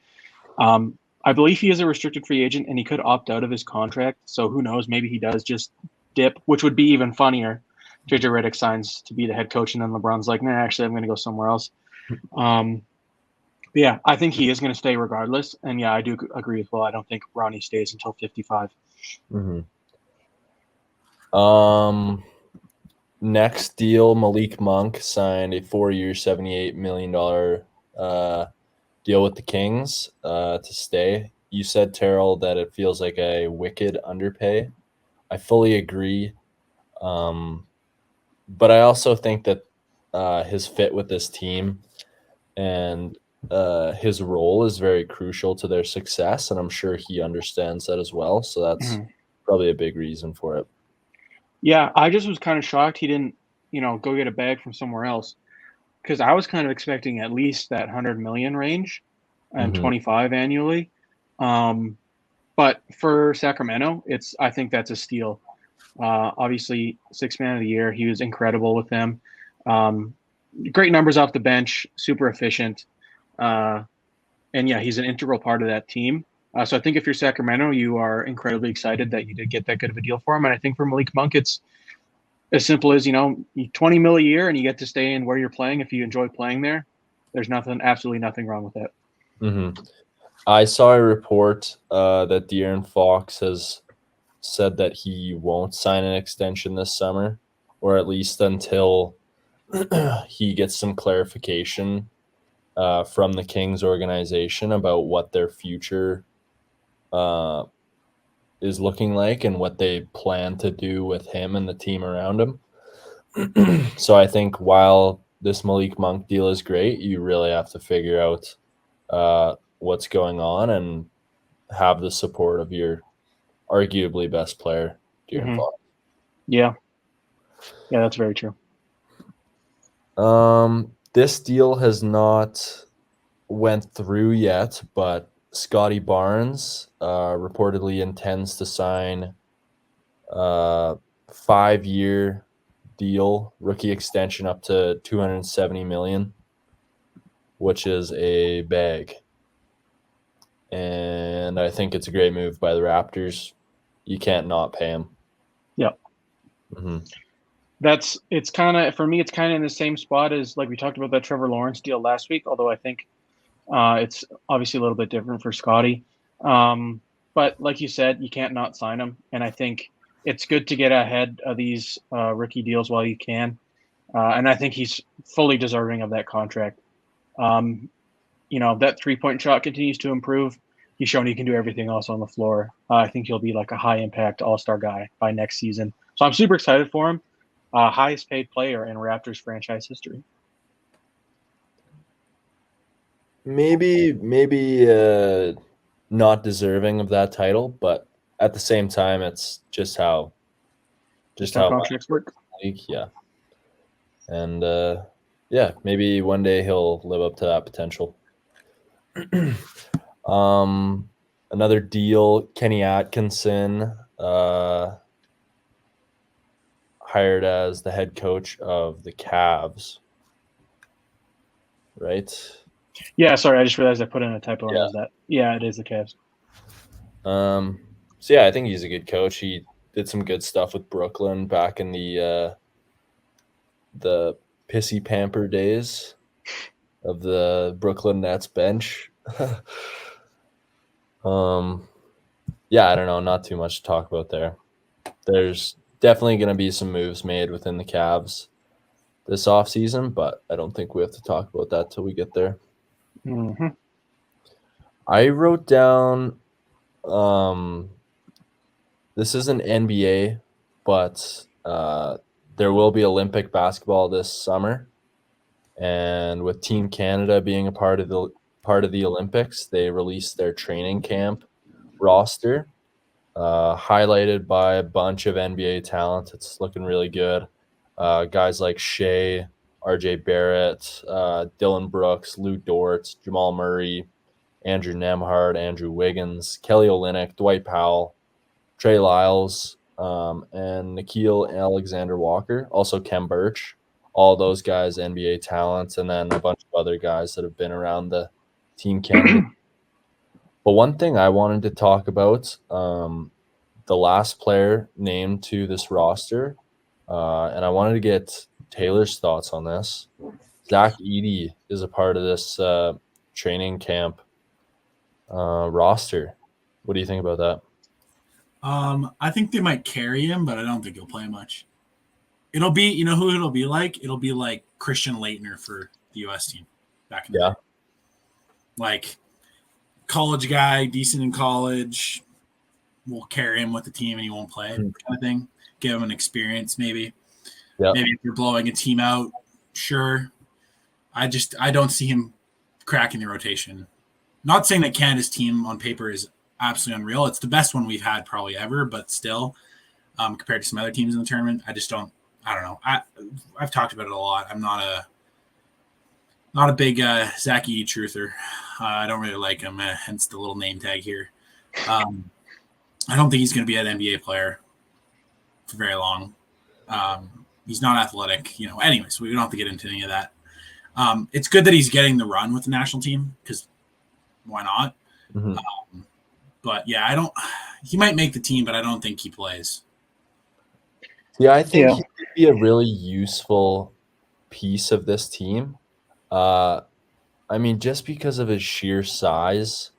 C: I believe he is a restricted free agent and he could opt out of his contract. So who knows? Maybe he does just dip, which would be even funnier. JJ Redick signs to be the head coach and then LeBron's like, nah, actually I'm going to go somewhere else. Yeah, I think he is going to stay regardless. And yeah, I do agree with Will. I don't think Bronny stays until 55.
E: Mm-hmm. Next deal, Malik Monk signed a 4-year, $78 million deal with the Kings to stay. You said, Terrell, that it feels like a wicked underpay. I fully agree. But I also think that his fit with this team and his role is very crucial to their success, and I'm sure he understands that as well. So that's probably a big reason for it.
C: Yeah, I just was kind of shocked he didn't, go get a bag from somewhere else, because I was kind of expecting at least that 100 million range and 25 annually. But for Sacramento, I think that's a steal. Obviously, sixth man of the year, he was incredible with them. Great numbers off the bench, super efficient. And yeah, he's an integral part of that team. So I think if you're Sacramento, you are incredibly excited that you did get that good of a deal for him. And I think for Malik Monk, it's as simple as, 20 mil a year and you get to stay in where you're playing. If you enjoy playing there, there's absolutely nothing wrong with that.
E: Mm-hmm. I saw a report that De'Aaron Fox has said that he won't sign an extension this summer, or at least until he gets some clarification from the Kings organization about what their future is looking like and what they plan to do with him and the team around him. So I think while this Malik Monk deal is great, you really have to figure out what's going on and have the support of your arguably best player, De'Aaron Fox.
C: Yeah, that's very true.
E: This deal has not went through yet, but Scotty Barnes reportedly intends to sign a 5-year deal, rookie extension up to $270 million, which is a bag. And I think it's a great move by the Raptors. You can't not pay him.
C: Yep.
E: Mm-hmm.
C: It's kind of, for me, it's kind of in the same spot as, like we talked about that Trevor Lawrence deal last week, although I think it's obviously a little bit different for Scotty. But like you said, you can't not sign him. And I think it's good to get ahead of these rookie deals while you can. And I think he's fully deserving of that contract. That 3-point shot continues to improve. He's shown he can do everything else on the floor. I think he'll be like a high-impact all-star guy by next season. So I'm super excited for him. Highest paid player in Raptors franchise history.
E: Maybe not deserving of that title, but at the same time, it's just how
C: contracts work.
E: Yeah, and maybe one day he'll live up to that potential. Another deal, Kenny Atkinson, hired as the head coach of the Cavs. Right?
C: Yeah, sorry, I just realized I put in a typo. Yeah. That. Yeah, it is the Cavs.
E: So yeah, I think he's a good coach. He did some good stuff with Brooklyn back in the pissy pamper days of the Brooklyn Nets bench. Yeah, I don't know, not too much to talk about there. There's definitely going to be some moves made within the Cavs this offseason, but I don't think we have to talk about that till we get there.
C: Mm-hmm.
E: I wrote down this isn't NBA, but there will be Olympic basketball this summer, and with Team Canada being a part of the Olympics, they released their training camp roster, highlighted by a bunch of NBA talent. It's looking really good. Guys like Shea, RJ Barrett, Dylan Brooks, Lou Dort, Jamal Murray, Andrew Nembhard, Andrew Wiggins, Kelly Olynyk, Dwight Powell, Trey Lyles, and Nickeil Alexander-Walker, also Kem Birch. All those guys, NBA talents, and then a bunch of other guys that have been around the Team Canada. But one thing I wanted to talk about, the last player named to this roster, and I wanted to get Taylor's thoughts on this. ZACK is a part of this training camp roster. What do you think about that?
D: I think they might carry him, but I don't think he'll play much. It'll be, you know who it'll be like? It'll be like Christian Laettner for the U.S. team back in the day. Like college guy, decent in college, will carry him with the team and he won't play kind of thing. Give him an experience maybe. Yeah. Maybe if you're blowing a team out, sure. I don't see him cracking the rotation. Not saying that Canada's team on paper is absolutely unreal. It's the best one we've had probably ever, but still, compared to some other teams in the tournament, I don't know. I've talked about it a lot. I'm not a big ZACK truther. I don't really like him, hence the little name tag here. I don't think he's going to be an NBA player for very long. He's not athletic, Anyways, we don't have to get into any of that. It's good that he's getting the run with the national team because why not? Mm-hmm. But yeah, he might make the team, but I don't think he plays.
E: Yeah, I think he could be a really useful piece of this team. Just because of his sheer size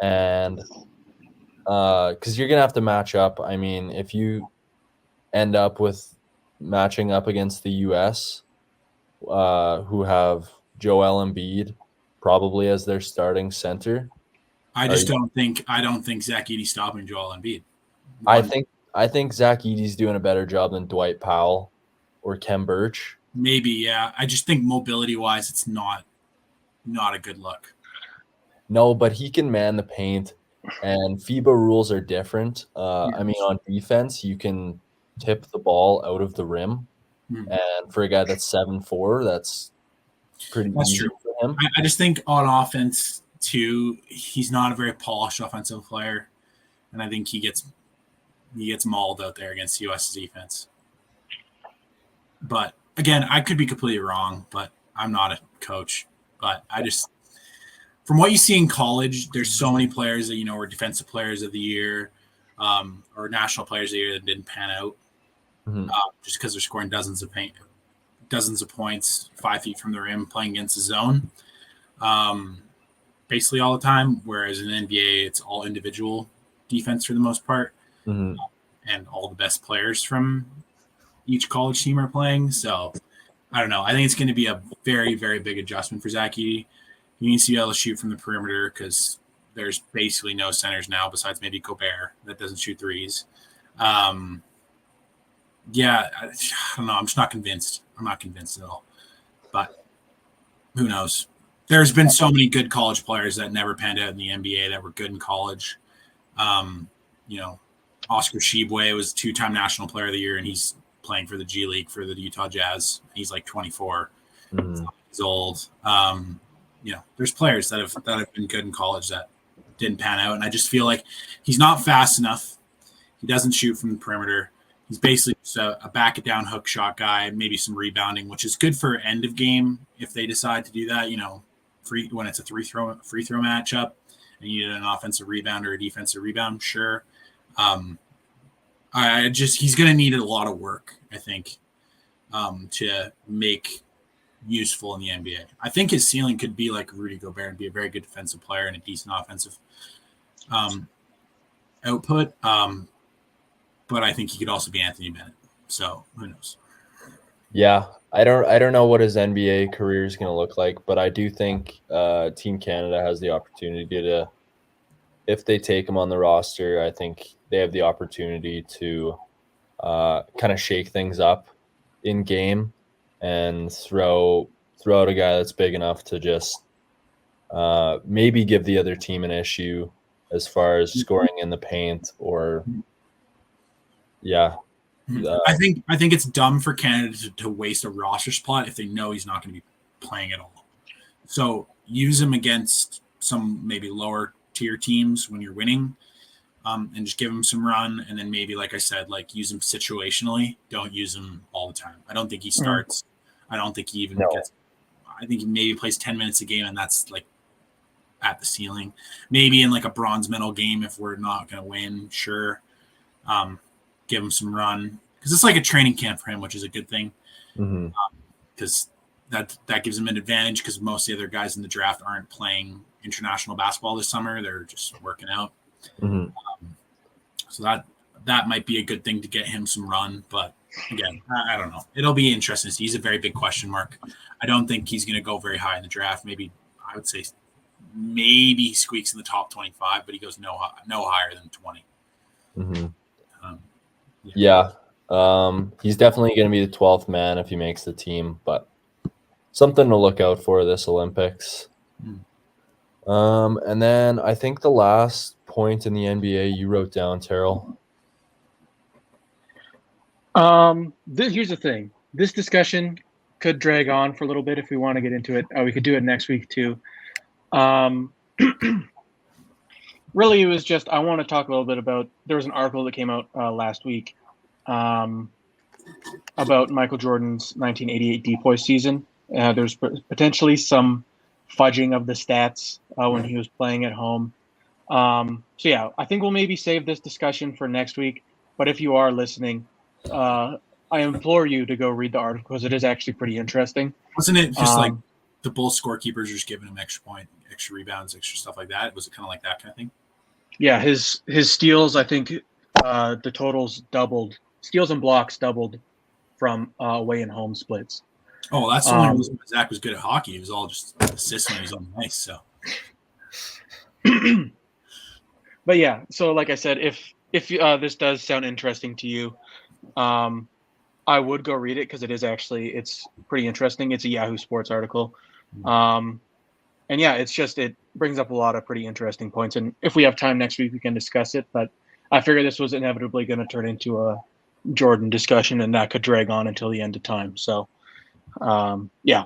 E: and because you're going to have to match up. If you end up with matching up against the U.S., who have Joel Embiid probably as their starting center.
D: I don't think ZACK stopping Joel Embiid.
E: I think ZACK Edey's doing a better job than Dwight Powell or Kem Birch.
D: Maybe, yeah. I just think mobility-wise, it's not a good look.
E: No, but he can man the paint, and FIBA rules are different. On defense, you can tip the ball out of the rim. And for a guy that's 7'4", that's pretty easy
D: true
E: for him.
D: I just think on offense too, he's not a very polished offensive player, and I think he gets mauled out there against U.S. defense. But again, I could be completely wrong, but I'm not a coach. But I just, from what you see in college, there's so many players that were defensive players of the year, or national players of the year that didn't pan out, just because they're scoring dozens of points 5 feet from the rim, playing against the zone, basically all the time. Whereas in the NBA, it's all individual defense for the most part, and all the best players from each college team are playing. So I don't know. I think it's going to be a very, very big adjustment for Zach Edey. He needs to be able to shoot from the perimeter because there's basically no centers now besides maybe Gobert that doesn't shoot threes. I don't know. I'm just not convinced. I'm not convinced at all. But who knows? There's been so many good college players that never panned out in the NBA that were good in college. Oscar Tshiebwe was 2-time National Player of the Year, and he's playing for the G League for the Utah Jazz. He's like 24. He's old. There's players that have been good in college that didn't pan out, and I just feel like he's not fast enough. He doesn't shoot from the perimeter. He's basically just a back it down hook shot guy, maybe some rebounding, which is good for end of game if they decide to do that. When it's a free throw matchup and you need an offensive rebound or a defensive rebound, sure. He's going to need a lot of work, I think, to make useful in the NBA. I think his ceiling could be like Rudy Gobert and be a very good defensive player and a decent offensive output. But I think he could also be Anthony Bennett. So who knows? Yeah,
E: I don't know what his NBA career is going to look like, but I do think Team Canada has the opportunity to, if they take him on the roster, I think they have the opportunity to kind of shake things up in game and throw out a guy that's big enough to just maybe give the other team an issue as far as scoring in the paint or
D: I think it's dumb for Canada to waste a roster spot if they know he's not going to be playing at all. So use him against some maybe lower tier teams when you're winning, and just give him some run. And then maybe, like I said, use him situationally. Don't use him all the time. I don't think he starts. I don't think he even gets. I think he maybe plays 10 minutes a game, and that's at the ceiling. Maybe in a bronze medal game if we're not going to win, sure. Give him some run because it's like a training camp for him, which is a good thing. Because that gives him an advantage because most of the other guys in the draft aren't playing international basketball this summer. They're just working out. So that might be a good thing to get him some run. But again, I don't know. It'll be interesting. He's a very big question mark. I don't think he's going to go very high in the draft. Maybe I would say maybe he squeaks in the top 25, but he goes no higher than 20.
E: He's definitely going to be the 12th man if he makes the team, but something to look out for this Olympics. And then I think the last point in the NBA you wrote down, Terrell.
C: Here's the thing. This discussion could drag on for a little bit if we want to get into it. We could do it next week too. Really, it was just I want to talk a little bit about. There was an article that came out last week about Michael Jordan's 1988 depoy season. There's potentially some fudging of the stats when he was playing at home. I think we'll maybe save this discussion for next week. But if you are listening, I implore you to go read the article because it is actually pretty interesting.
D: Wasn't it just the Bulls scorekeepers just giving him extra point, extra rebounds, extra stuff like that? Was it kind of like that kind of thing?
C: Yeah, his steals, I think the totals doubled. Steals and blocks doubled from away and home splits.
D: Oh, that's the only reason Zach was good at hockey. He was all just assists when he was on the ice. So,
C: but yeah, so like I said, if this does sound interesting to you, I would go read it because it's pretty interesting. It's a Yahoo Sports article, and yeah, it brings up a lot of pretty interesting points. And if we have time next week, we can discuss it. But I figure this was inevitably going to turn into Jordan discussion, and that could drag on until the end of time. So, yeah.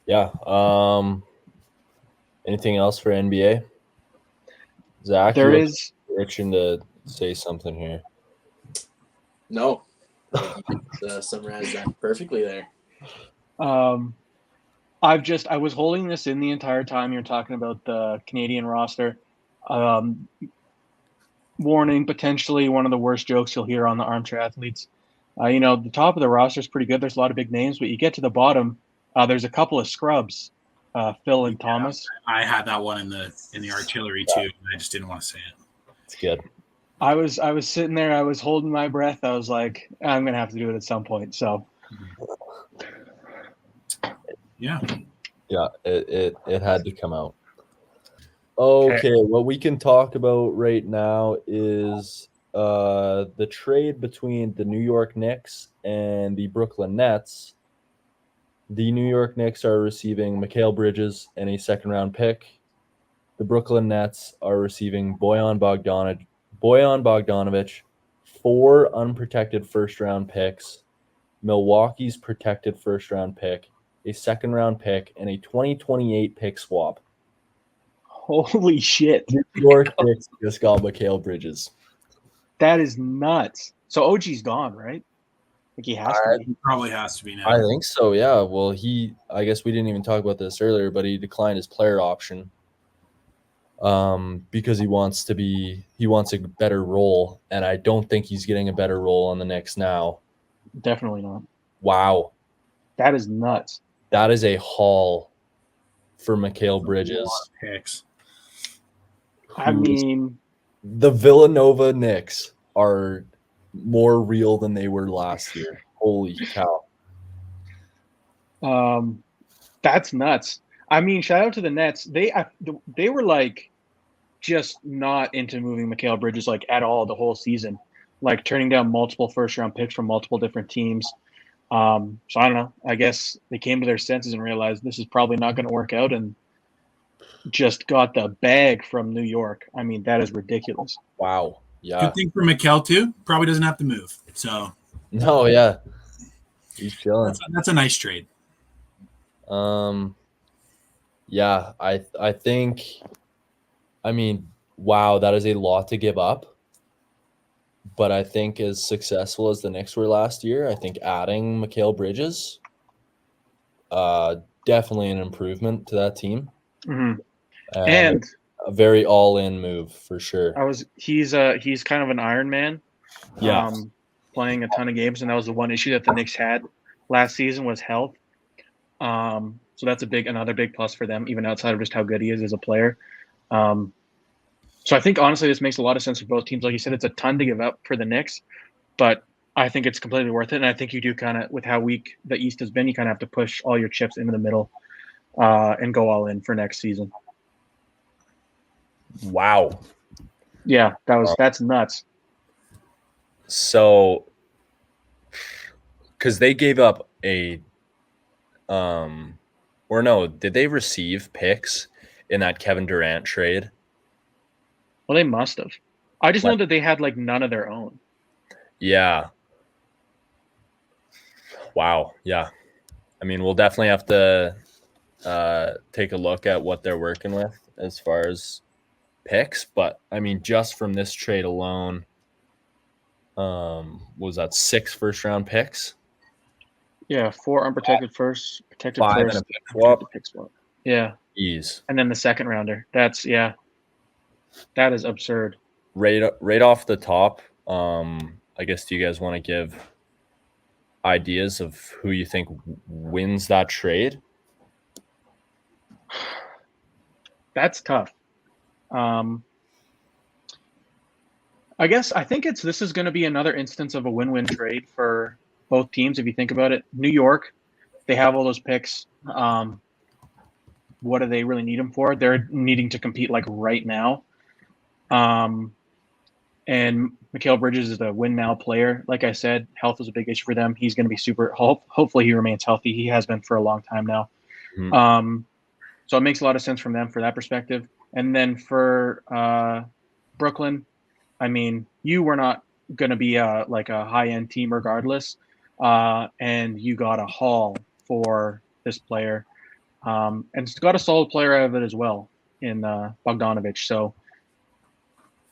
E: Yeah. Anything else for NBA? Zach,
C: There
E: you're
C: is
E: itching to say something here.
F: No, I think you summarized that perfectly there.
C: I was holding this in the entire time you're talking about the Canadian roster. Warning, potentially one of the worst jokes you'll hear on the Armchair Athletes. The top of the roster is pretty good. There's a lot of big names, but you get to the bottom, there's a couple of scrubs, Phil and Thomas.
D: I had that one in the artillery too. I just didn't want to say it.
E: It's good.
C: I was sitting there. I was holding my breath. I was like, I'm gonna have to do it at some point. So,
D: yeah,
E: it had to come out. Okay, what we can talk about right now is the trade between the New York Knicks and the Brooklyn Nets. The New York Knicks are receiving Mikal Bridges and a second-round pick. The Brooklyn Nets are receiving Bojan Bogdanovic, 4 unprotected first-round picks, Milwaukee's protected first-round pick, a second-round pick, and a 2028 pick swap.
C: Holy shit.
E: New York Knicks just got Mikal Bridges.
C: That is nuts. So OG's gone, right? Like he has to be.
D: He probably has to be now.
E: I think so, yeah. Well, I guess we didn't even talk about this earlier, but he declined his player option because he wants a better role, and I don't think he's getting a better role on the Knicks now.
C: Definitely not.
E: Wow.
C: That is nuts.
E: That is a haul for Mikal Bridges.
D: Picks.
C: I mean,
E: the Villanova Knicks are more real than they were last year. Holy cow.
C: That's nuts. I mean, shout out to the Nets. They were like just not into moving Mikal Bridges like at all the whole season, like turning down multiple first-round picks from multiple different teams. So I don't know. I guess they came to their senses and realized this is probably not going to work out, and just got the bag from New York. I mean, that is ridiculous.
E: Wow. Yeah.
D: Good thing for Mikal too. Probably doesn't have to move. So.
E: No, yeah. He's chilling.
D: That's a nice trade.
E: Yeah, I think. I mean, wow, that is a lot to give up. But I think as successful as the Knicks were last year, I think adding Mikal Bridges, definitely an improvement to that team.
C: Mm-hmm.
E: And a very all-in move for sure.
C: He's kind of an Iron Man.
E: Yeah.
C: Playing a ton of games, and that was the one issue that the Knicks had last season was health. So that's another big plus for them, even outside of just how good he is as a player. So I think honestly this makes a lot of sense for both teams. Like you said, it's a ton to give up for the Knicks, but I think it's completely worth it. And I think you do kind of, with how weak the East has been, you kind of have to push all your chips into the middle and go all in for next season.
E: Wow.
C: Yeah, that's nuts.
E: So, because they gave up did they receive picks in that Kevin Durant trade?
C: Well, they must have. I just know that they had like none of their own.
E: Yeah. Wow. Yeah. I mean, we'll definitely have to take a look at what they're working with as far as picks. But I mean, just from this trade alone, was that 6 first-round picks?
C: Yeah, 4 unprotected first, protected
E: 5
C: first,
E: and a pick swap.
C: Pick swap. Yeah.
E: Jeez.
C: And then the second rounder. That is absurd.
E: Right off the top, I guess, do you guys want to give ideas of who you think wins that trade?
C: That's tough. I think this is going to be another instance of a win-win trade for both teams. If you think about it, New York, they have all those picks. What do they really need them for? They're needing to compete like right now. And Mikal Bridges is a win now player. Like I said, health is a big issue for them. He's going to be hopefully he remains healthy. He has been for a long time now. Mm-hmm. So it makes a lot of sense from them for that perspective. And then for Brooklyn, I mean, you were not going to be like a high-end team regardless, and you got a haul for this player, and it's got a solid player out of it as well in Bogdanovich. So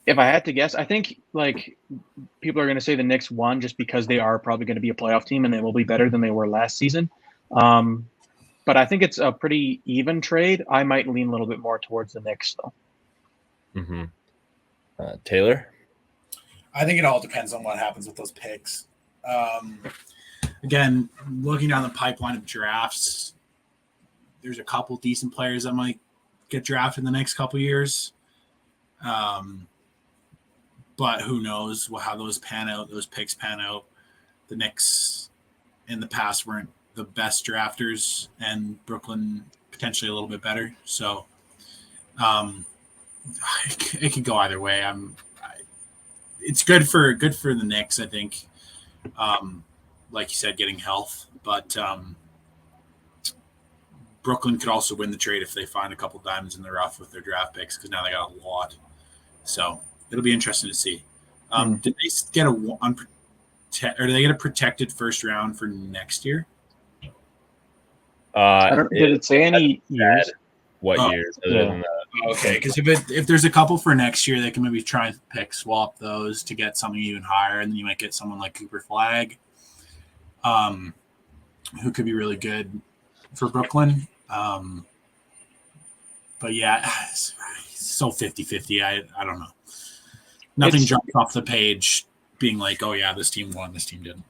C: if I had to guess, I think like people are going to say the Knicks won just because they are probably going to be a playoff team and they will be better than they were last season. But I think it's a pretty even trade. I might lean a little bit more towards the Knicks, though.
E: Mm-hmm. Taylor?
G: I think it all depends on what happens with those picks.
D: Again, looking down the pipeline of drafts, there's a couple decent players that might get drafted in the next couple years. But who knows how those pan out, those picks pan out. The Knicks in the past weren't the best drafters, and Brooklyn potentially a little bit better. So it could go either way. It's good for the Knicks, I think. Like you said, getting health, but Brooklyn could also win the trade if they find a couple diamonds in the rough with their draft picks, because now they got a lot. So it'll be interesting to see. Did they get or do they get a protected first round for next year?
C: Did it say any years?
E: What years?
C: Yeah.
D: Okay, because if there's a couple for next year, they can maybe try and pick swap those to get something even higher, and then you might get someone like Cooper Flag, who could be really good for Brooklyn. But yeah, it's so 50-50. I don't know. Nothing jumped off the page being like, oh yeah, this team won, this team didn't.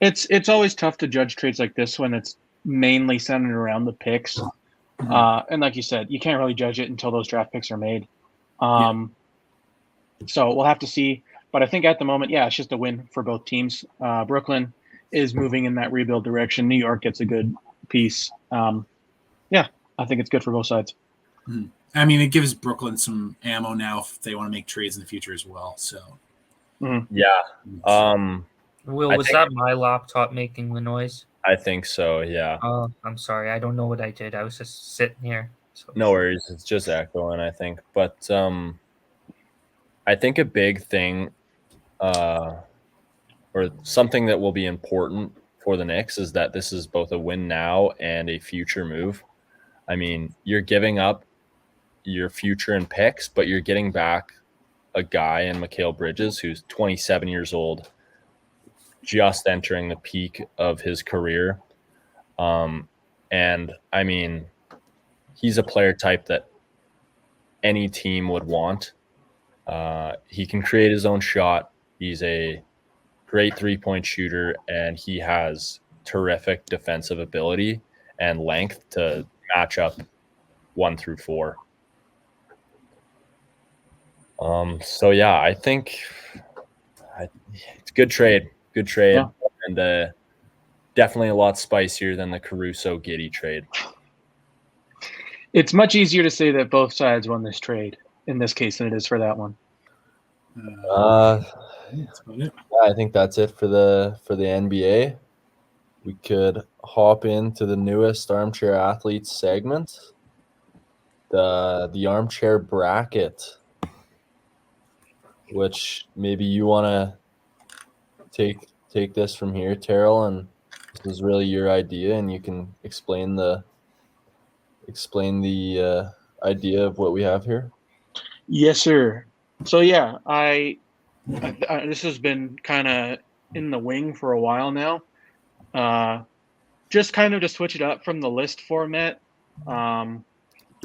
C: It's always tough to judge trades like this when it's mainly centered around the picks. And like you said, you can't really judge it until those draft picks are made. So we'll have to see. But I think at the moment, yeah, it's just a win for both teams. Brooklyn is moving in that rebuild direction. New York gets a good piece. Yeah, I think it's good for both sides.
D: I mean, it gives Brooklyn some ammo now if they want to make trades in the future as well. So,
E: yeah.
A: Will, was that my laptop making the noise?
E: I think so, yeah.
A: Oh, I'm sorry. I don't know what I did. I was just sitting here. So.
E: No worries. It's just echoing, I think. But I think a big thing or something that will be important for the Knicks is that this is both a win now and a future move. I mean, you're giving up your future and picks, but you're getting back a guy in Mikal Bridges who's 27 years old, just entering the peak of his career. And I mean, he's a player type that any team would want. He can create his own shot. He's a great three-point shooter, and he has terrific defensive ability and length to match up 1 through 4. So yeah, I think it's a good trade. Yeah. And definitely a lot spicier than the Caruso-Giddey trade.
C: It's much easier to say that both sides won this trade in this case than it is for that one.
E: I think that's it for the NBA. We could hop into the newest Armchair Athletes segment, the Armchair Bracket, which maybe you want to take this from here, Terrell, and this is really your idea, and you can explain the idea of what we have here.
C: Yes, sir. So yeah, I this has been kind of in the wing for a while now. Just kind of to switch it up from the list format. We'll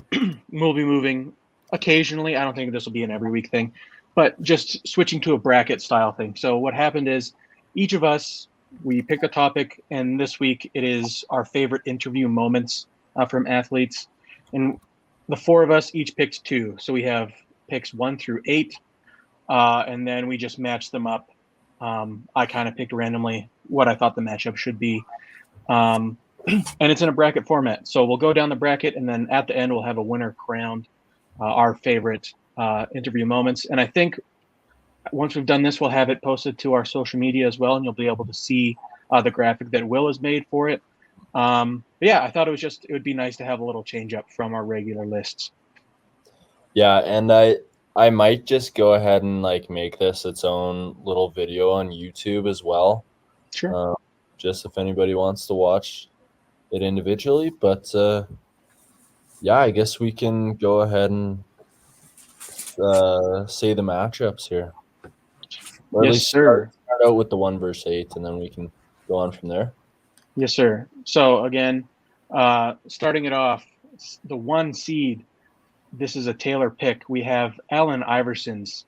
C: be moving occasionally. I don't think this will be an every week thing, but just switching to a bracket style thing. So what happened is each of us, we picked a topic, and this week it is our favorite interview moments from athletes. And the 4 of us each picked 2. So we have picks 1 through 8, and then we just matched them up. I kind of picked randomly what I thought the matchup should be. And it's in a bracket format. So we'll go down the bracket, and then at the end we'll have a winner crowned, our favorite interview moments. And I think once we've done this, we'll have it posted to our social media as well, and you'll be able to see the graphic that Will has made for it. But yeah, I thought it would be nice to have a little change up from our regular lists.
E: Yeah, and I I might just go ahead and like make this its own little video on YouTube as well.
C: Sure.
E: Just if anybody wants to watch it individually. But yeah, I guess we can go ahead and say the matchups here. Or at
C: Yes,
E: least
C: sir.
E: Start out with the 1 versus 8, and then we can go on from there.
C: Yes, sir. So again, starting it off, the 1 seed. This is a Taylor pick. We have Allen Iverson's.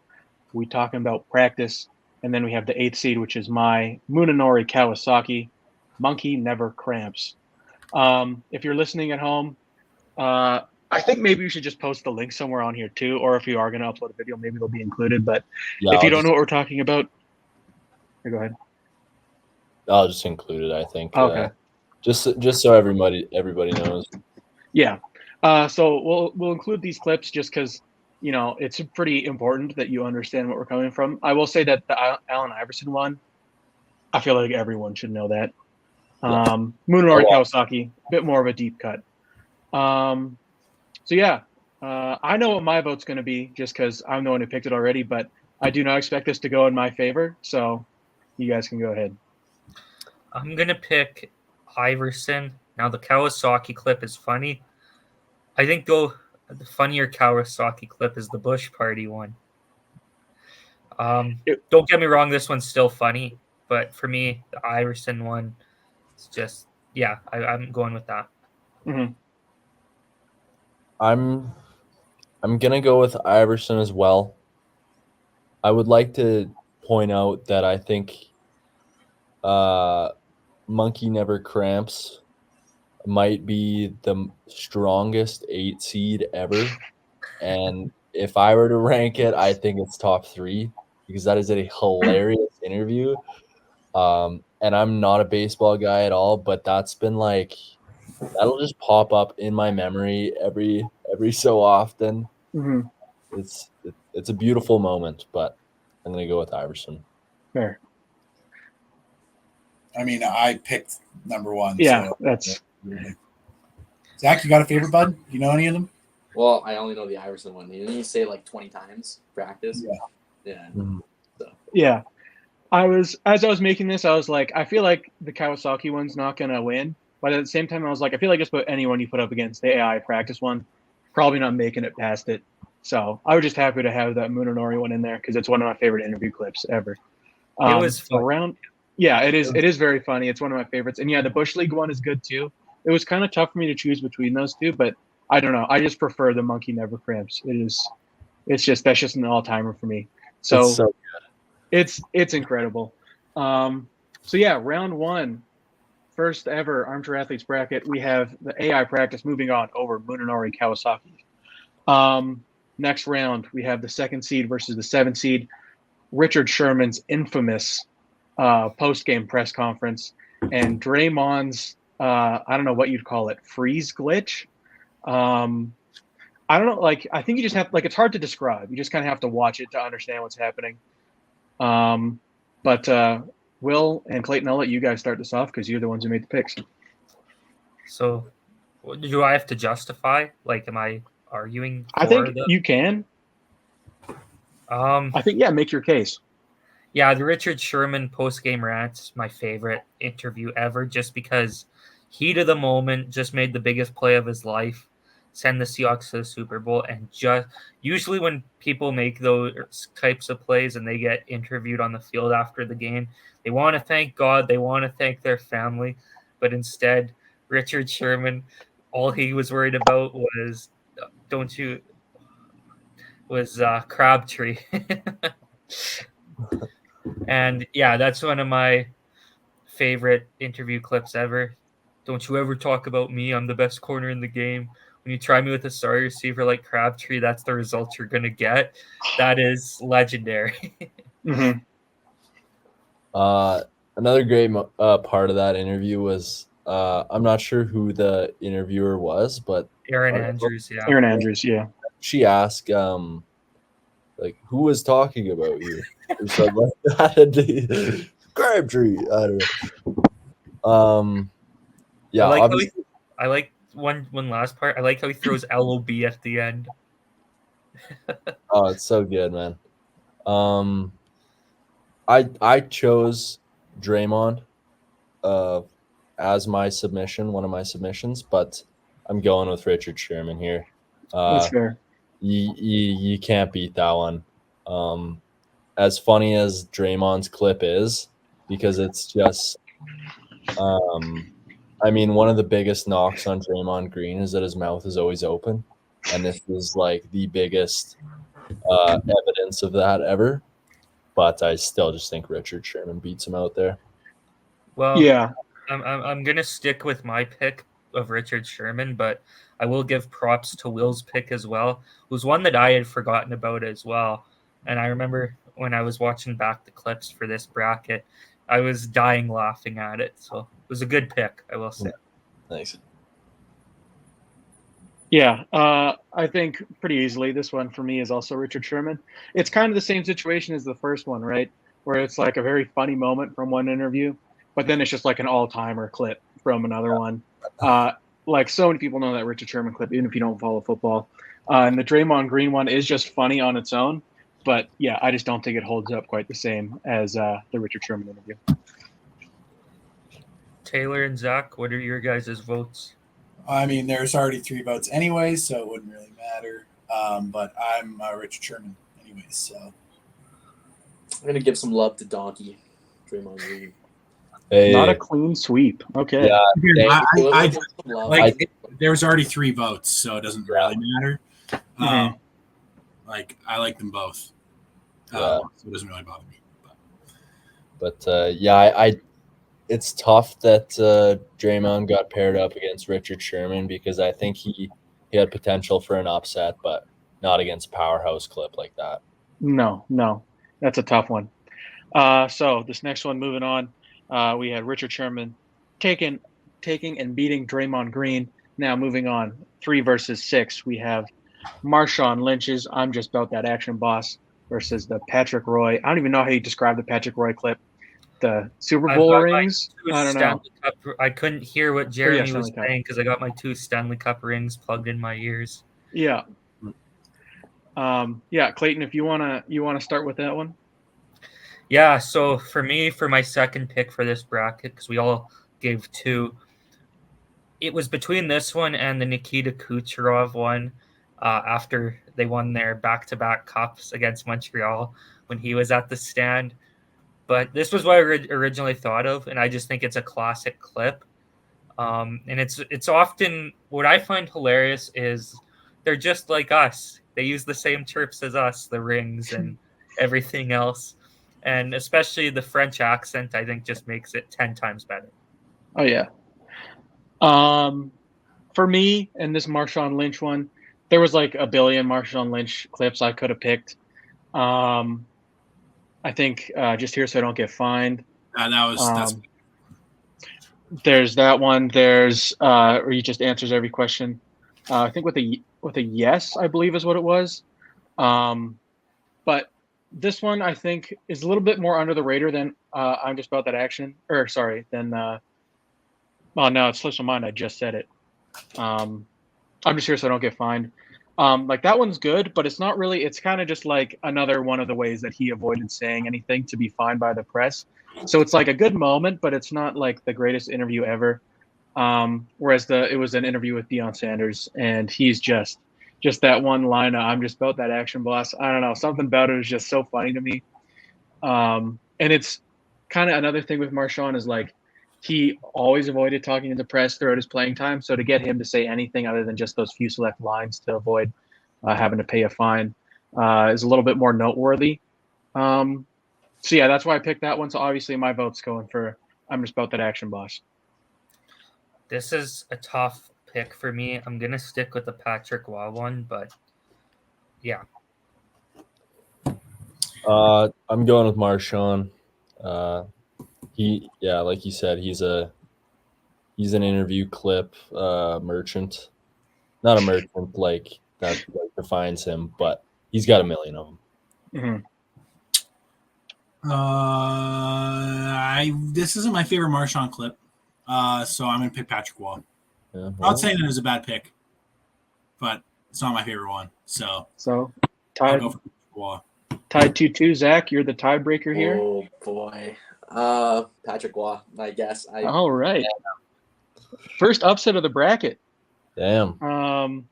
C: We talking about practice, and then we have the 8th seed, which is my Munenori Kawasaki. Monkey never cramps. If you're listening at home, I think maybe we should just post the link somewhere on here too, or if you are going to upload a video, maybe they'll be included. But
E: Yeah,
C: if you don't know what we're talking about, go ahead.
E: I'll just include it, I think.
C: Okay.
E: Just so everybody knows.
C: Yeah. So we'll include these clips just because it's pretty important that you understand what we're coming from. I will say that the Allen Iverson one, I feel like everyone should know that. Munenori Kawasaki, a bit more of a deep cut. So yeah, I know what my vote's going to be just because I'm the one who picked it already, but I do not expect this to go in my favor. So you guys can go ahead.
A: I'm going to pick Iverson. Now the Kawasaki clip is funny. I think the funnier Kawasaki clip is the Bush Party one. Don't get me wrong, this one's still funny, but for me, the Iverson one is just, yeah, I'm going with that.
C: Mm-hmm.
E: I'm gonna go with Iverson as well. I would like to point out that I think Monkey Never Cramps might be the strongest 8 seed ever. And if I were to rank it, I think it's top 3 because that is a hilarious interview. And I'm not a baseball guy at all, but that's been like, that'll just pop up in my memory every so often.
C: Mm-hmm.
E: It's a beautiful moment, but I'm going to go with Iverson.
C: Fair.
G: I mean, I picked number 1.
C: Yeah,
G: so.
C: that's...
G: Zach, you got a favorite, bud? You know any of them?
F: Well, I only know the Iverson one. Didn't you say it like 20 times practice? Yeah.
E: Mm-hmm.
F: So.
C: Yeah. As I was making this, I was like, I feel like the Kawasaki one's not going to win. But at the same time, I was like, I feel like just about anyone you put up against the AI practice one, probably not making it past it. So I was just happy to have that Munenori one in there because it's one of my favorite interview clips ever.
A: It was
C: fun. Yeah, it is. It is very funny. It's one of my favorites. And yeah, the Bush League one is good too. It was kind of tough for me to choose between those two, but I don't know. I just prefer the Monkey Never Cramps. That's just an all-timer for me. So good. It's incredible. So yeah, round 1, first ever Armchair Athletes bracket. We have the AI practice moving on over Munenori Kawasaki. Next round, we have the 2nd seed versus the 7th seed. Richard Sherman's infamous post-game press conference and Draymond's I don't know what you'd call it, freeze glitch. I don't know, like I think you just have it's hard to describe. You just kind of have to watch it to understand what's happening. But Will and Clayton, I'll let you guys start this off because you're the ones who made the picks.
A: So, do I have to justify? Like, am I arguing?
C: I think you can. I think make your case.
A: Yeah, the Richard Sherman post-game rant is my favorite interview ever, just because heat of the moment, just made the biggest play of his life, send the Seahawks to the Super Bowl, and just usually when people make those types of plays and they get interviewed on the field after the game, they want to thank God, they want to thank their family, but instead, Richard Sherman, all he was worried about was Crabtree. And yeah, that's one of my favorite interview clips ever. Don't you ever talk about me. I'm the best corner in the game. When you try me with a star receiver like Crabtree, that's the result you're going to get. That is legendary.
C: Mm-hmm.
E: Another great part of that interview was I'm not sure who the interviewer was, but
A: Erin Andrews, yeah.
C: Erin Andrews, yeah.
E: She asked, like, who was talking about you? Or something like that. Crabtree. I don't know. Yeah,
A: I like one last part. I like how he throws LOB at the end.
E: Oh, it's so good, man. I chose Draymond as my submission, one of my submissions, but I'm going with Richard Sherman here.
C: That's fair.
E: You can't beat that one. As funny as Draymond's clip is, because it's just, I mean, one of the biggest knocks on Draymond Green is that his mouth is always open, and this is like the biggest evidence of that ever. But I still just think Richard Sherman beats him out there.
A: Well,
C: yeah,
A: I'm gonna stick with my pick of Richard Sherman, but I will give props to Will's pick as well. It was one that I had forgotten about as well, and I remember when I was watching back the clips for this bracket, I was dying laughing at it. So it was a good pick, I will say.
E: Thanks.
C: Yeah, I think pretty easily this one for me is also Richard Sherman. It's kind of the same situation as the first one, right? Where it's like a very funny moment from one interview, but then it's just like an all-timer clip from another one. Like so many people know that Richard Sherman clip, even if you don't follow football. And the Draymond Green one is just funny on its own. But yeah, I just don't think it holds up quite the same as the Richard Sherman interview.
A: Taylor and Zach, what are your guys' votes?
G: I mean, there's already 3 votes anyway, so it wouldn't really matter. But I'm Richard Sherman anyways, so.
F: I'm going to give some love to Donkey, Draymond Green.
E: Hey.
C: Not a clean sweep. Okay.
E: Yeah,
D: there's already 3 votes, so it doesn't really matter. Like, I like them both. So it doesn't really bother me.
E: But I it's tough that Draymond got paired up against Richard Sherman because I think he had potential for an upset, but not against a powerhouse clip like that.
C: No, that's a tough one. So this next one, moving on, we had Richard Sherman taking and beating Draymond Green. Now moving on, 3 versus 6, we have Marshawn Lynch's "I'm Just About That Action Boss" versus the Patrick Roy. I don't even know how you describe the Patrick Roy clip. The Super Bowl rings. I don't know.
A: I couldn't hear what Jeremy was saying because I got my 2 Stanley Cup rings plugged in my ears.
C: Yeah. Clayton, if you wanna start with that one.
A: Yeah. So for me, for my second pick for this bracket, because we all gave 2, it was between this one and the Nikita Kucherov one. After they won their back-to-back cups against Montreal when he was at the stand. But this was what I originally thought of, and I just think it's a classic clip. And it's often what I find hilarious is they're just like us. They use the same chirps as us, the rings and everything else. And especially the French accent, I think just makes it 10 times better.
C: Oh, yeah. For me, and this Marshawn Lynch one, there was like a billion Marshawn Lynch clips I could have picked. I think just here so I don't get fined. There's that one. There's where he just answers every question. I think with a yes, I believe is what it was. But this one I think is a little bit more under the radar than I'm Just About That Action. Than oh no, it slips my mind. I just said it. I'm just here so I don't get fined. Like that one's good, but it's not really. It's kind of just like another one of the ways that he avoided saying anything to be fined by the press. So it's like a good moment, but it's not like the greatest interview ever. Whereas it was an interview with Deion Sanders, and he's just that one line. I'm just about that action, boss. I don't know, something about it is just so funny to me. And it's kind of another thing with Marshawn is like he always avoided talking to the press throughout his playing time. So to get him to say anything other than just those few select lines to avoid having to pay a fine is a little bit more noteworthy. So yeah, that's why I picked that one. So obviously my vote's going for I'm Just About That Action, boss.
A: This is a tough pick for me. I'm going to stick with the Patrick Roy one, but yeah.
E: I'm going with Marshawn. Like you said, he's an interview clip merchant. Not a merchant like that defines him, but he's got a million of them.
D: Mm-hmm. This isn't my favorite Marshawn clip, so I'm going to pick Patrick Roy.
E: Yeah,
D: I'm not saying it was a bad pick, but It's not my favorite one. So
C: So
D: I'll
C: tied
D: go for Patrick Waugh.
C: tied 2-2. Zach, you're the tiebreaker here.
F: Oh boy. Patrick Waugh, I guess.
C: All right. First upset of the bracket.
E: Damn.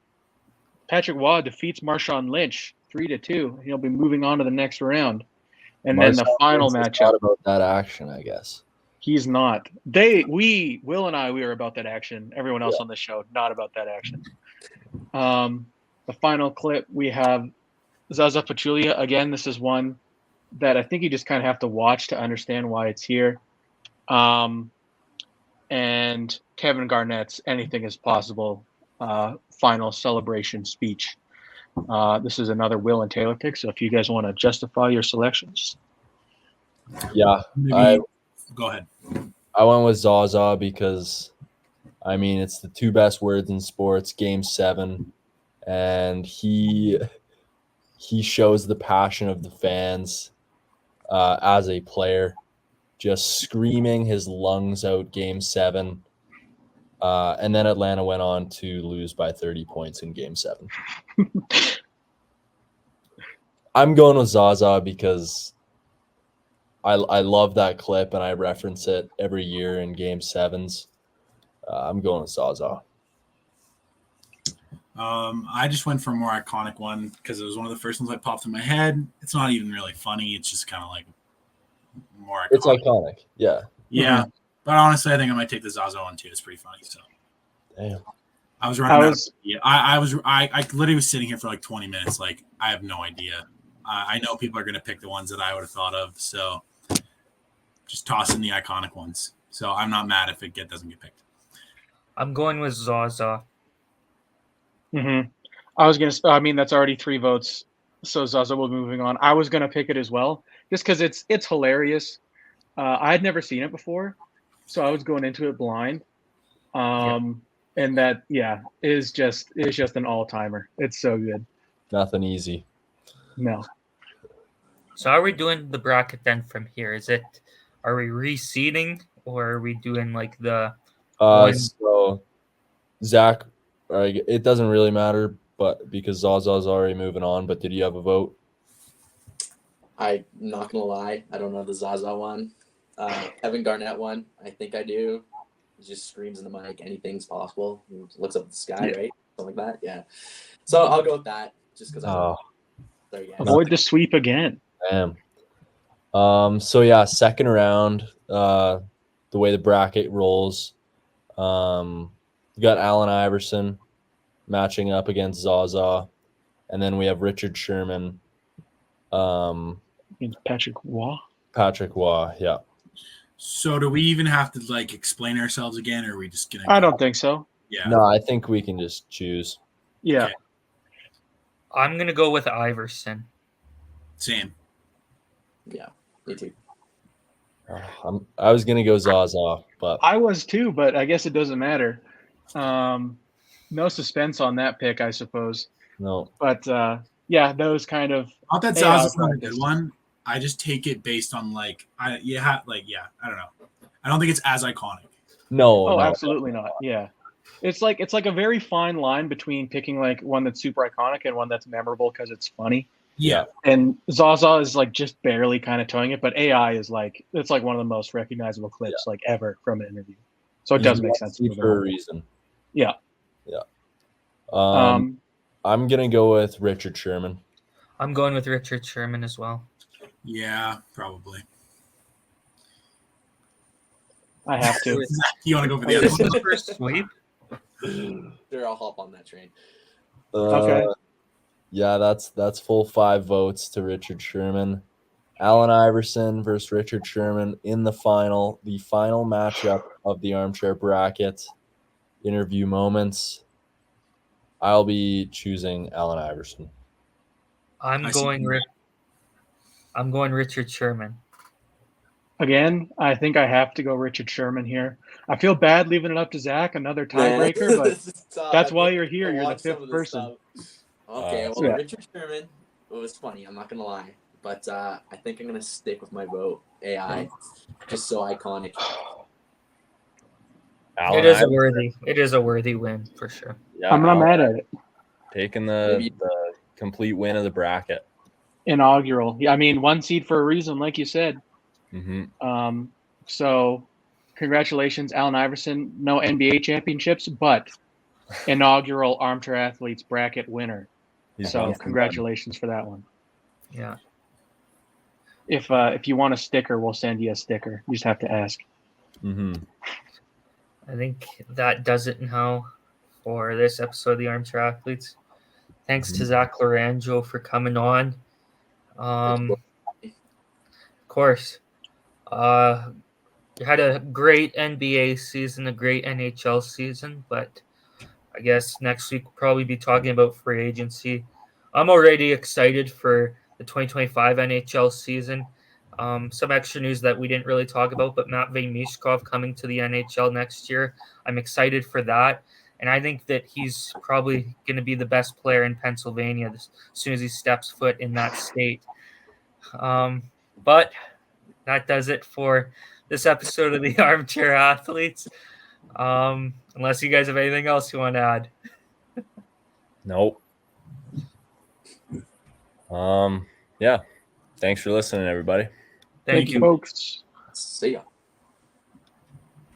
C: Patrick Waugh defeats Marshawn Lynch 3-2. He'll be moving on to the next round. And then the final matchup.
E: Thought about that action, I guess.
C: He's not. Will and I, we were about that action. Everyone else on this show, not about that action. The final clip, we have Zaza Pachulia. Again, this is one that I think you just kind of have to watch to understand why it's here. And Kevin Garnett's "Anything is Possible" final celebration speech. This is another Will and Taylor pick, so if you guys want to justify your selections.
E: Yeah.
D: Go ahead.
E: I went with Zaza because, I mean, it's the two best words in sports, Game 7, and he shows the passion of the fans as a player, just screaming his lungs out Game 7. And then Atlanta went on to lose by 30 points in Game 7. I'm going with Zaza because I love that clip and I reference it every year in Game 7s. I'm going with Zaza.
D: I just went for a more iconic one because it was one of the first ones that popped in my head. It's not even really funny. It's just kind of like more iconic.
E: It's iconic. Yeah.
D: Yeah. But honestly, I think I might take the Zaza one too. It's pretty funny. So
E: Damn.
D: I was running. I literally was sitting here for like 20 minutes. Like, I have no idea. I know people are going to pick the ones that I would have thought of. So just toss in the iconic ones. So I'm not mad if it doesn't get picked.
A: I'm going with Zaza.
C: That's already 3 votes. So Zaza will be moving on. I was going to pick it as well, just because it's hilarious. I had never seen it before, so I was going into it blind. And that, is just an all-timer. It's so good.
E: Nothing easy.
C: No.
A: So are we doing the bracket then from here? Are we reseeding or are we doing like the
E: so Zach, it doesn't really matter, but because Zaza's already moving on, but did you have a vote?
F: I'm not gonna lie, I don't know the Zaza one. Kevin Garnett one, I think I do. He just screams in the mic, anything's possible. He looks up at the sky, right? Something like that. Yeah. So I'll go with that just because
C: avoid the sweep again.
E: Damn. So yeah, second round, the way the bracket rolls, we got Allen Iverson matching up against Zaza, and then we have Richard Sherman.
C: Patrick Waugh.
E: Yeah.
D: So do we even have to like explain ourselves again, or are we just gonna?
C: I don't think so.
D: Yeah.
E: No, I think we can just choose.
C: Yeah.
D: Okay.
A: I'm gonna go with Iverson.
D: Same.
F: Yeah, me too.
E: I was gonna go Zaza, but
C: I was too, but I guess it doesn't matter. No suspense on that pick, I suppose.
E: no.
C: But those kind of.
D: Not that Zaza's not a good one. I just take it based on I don't know. I don't think it's as iconic.
E: No.
C: Absolutely not. Yeah. It's like a very fine line between picking like one that's super iconic and one that's memorable because it's funny.
D: Yeah.
C: And Zaza is like just barely kind of towing it, but AI is it's like one of the most recognizable clips like ever from an interview. So it does make sense
E: for a reason.
C: Yeah.
E: Yeah. I'm gonna go with Richard Sherman.
A: I'm going with Richard Sherman as well.
D: Yeah, probably.
C: I have to.
D: You want to go for the other one?
A: First sweep?
F: Sure, I'll hop on that train.
C: Okay.
E: Yeah, that's full 5 votes to Richard Sherman. Allen Iverson versus Richard Sherman in the final matchup of the Armchair bracket. Interview moments. I'll be choosing Allen Iverson.
A: I'm going Richard Sherman.
C: Again, I think I have to go Richard Sherman here. I feel bad leaving it up to Zach, another tiebreaker, but that's why you're here. You're the 5th person.
F: Okay, Richard Sherman, it was funny. I'm not going to lie. But I think I'm going to stick with my vote. AI. Just so iconic.
A: It is a worthy win for sure.
E: Yeah,
C: I'm not mad at it.
E: taking the complete win of the bracket.
C: Inaugural. Yeah, I mean, 1 seed for a reason, like you said.
E: Mm-hmm.
C: So congratulations, Allen Iverson. No NBA championships, but inaugural Armchair Athletes bracket winner. So congratulations for that one.
A: Yeah.
C: If you want a sticker, we'll send you a sticker. You just have to ask.
E: Mm-hmm.
A: I think that does it now for this episode of the Armchair Athletes. Thanks to Zach Lorango for coming on. Of course. You had a great NBA season, a great NHL season, but I guess next week we'll probably be talking about free agency. I'm already excited for the 2025 NHL season. Some extra news that we didn't really talk about, but Matvei Mishkov coming to the NHL next year. I'm excited for that. And I think that he's probably going to be the best player in Pennsylvania as soon as he steps foot in that state. But that does it for this episode of the Armchair Athletes. Unless you guys have anything else you want to add.
E: Nope. Yeah. Thanks for listening, everybody.
C: Thank you, folks.
F: See ya.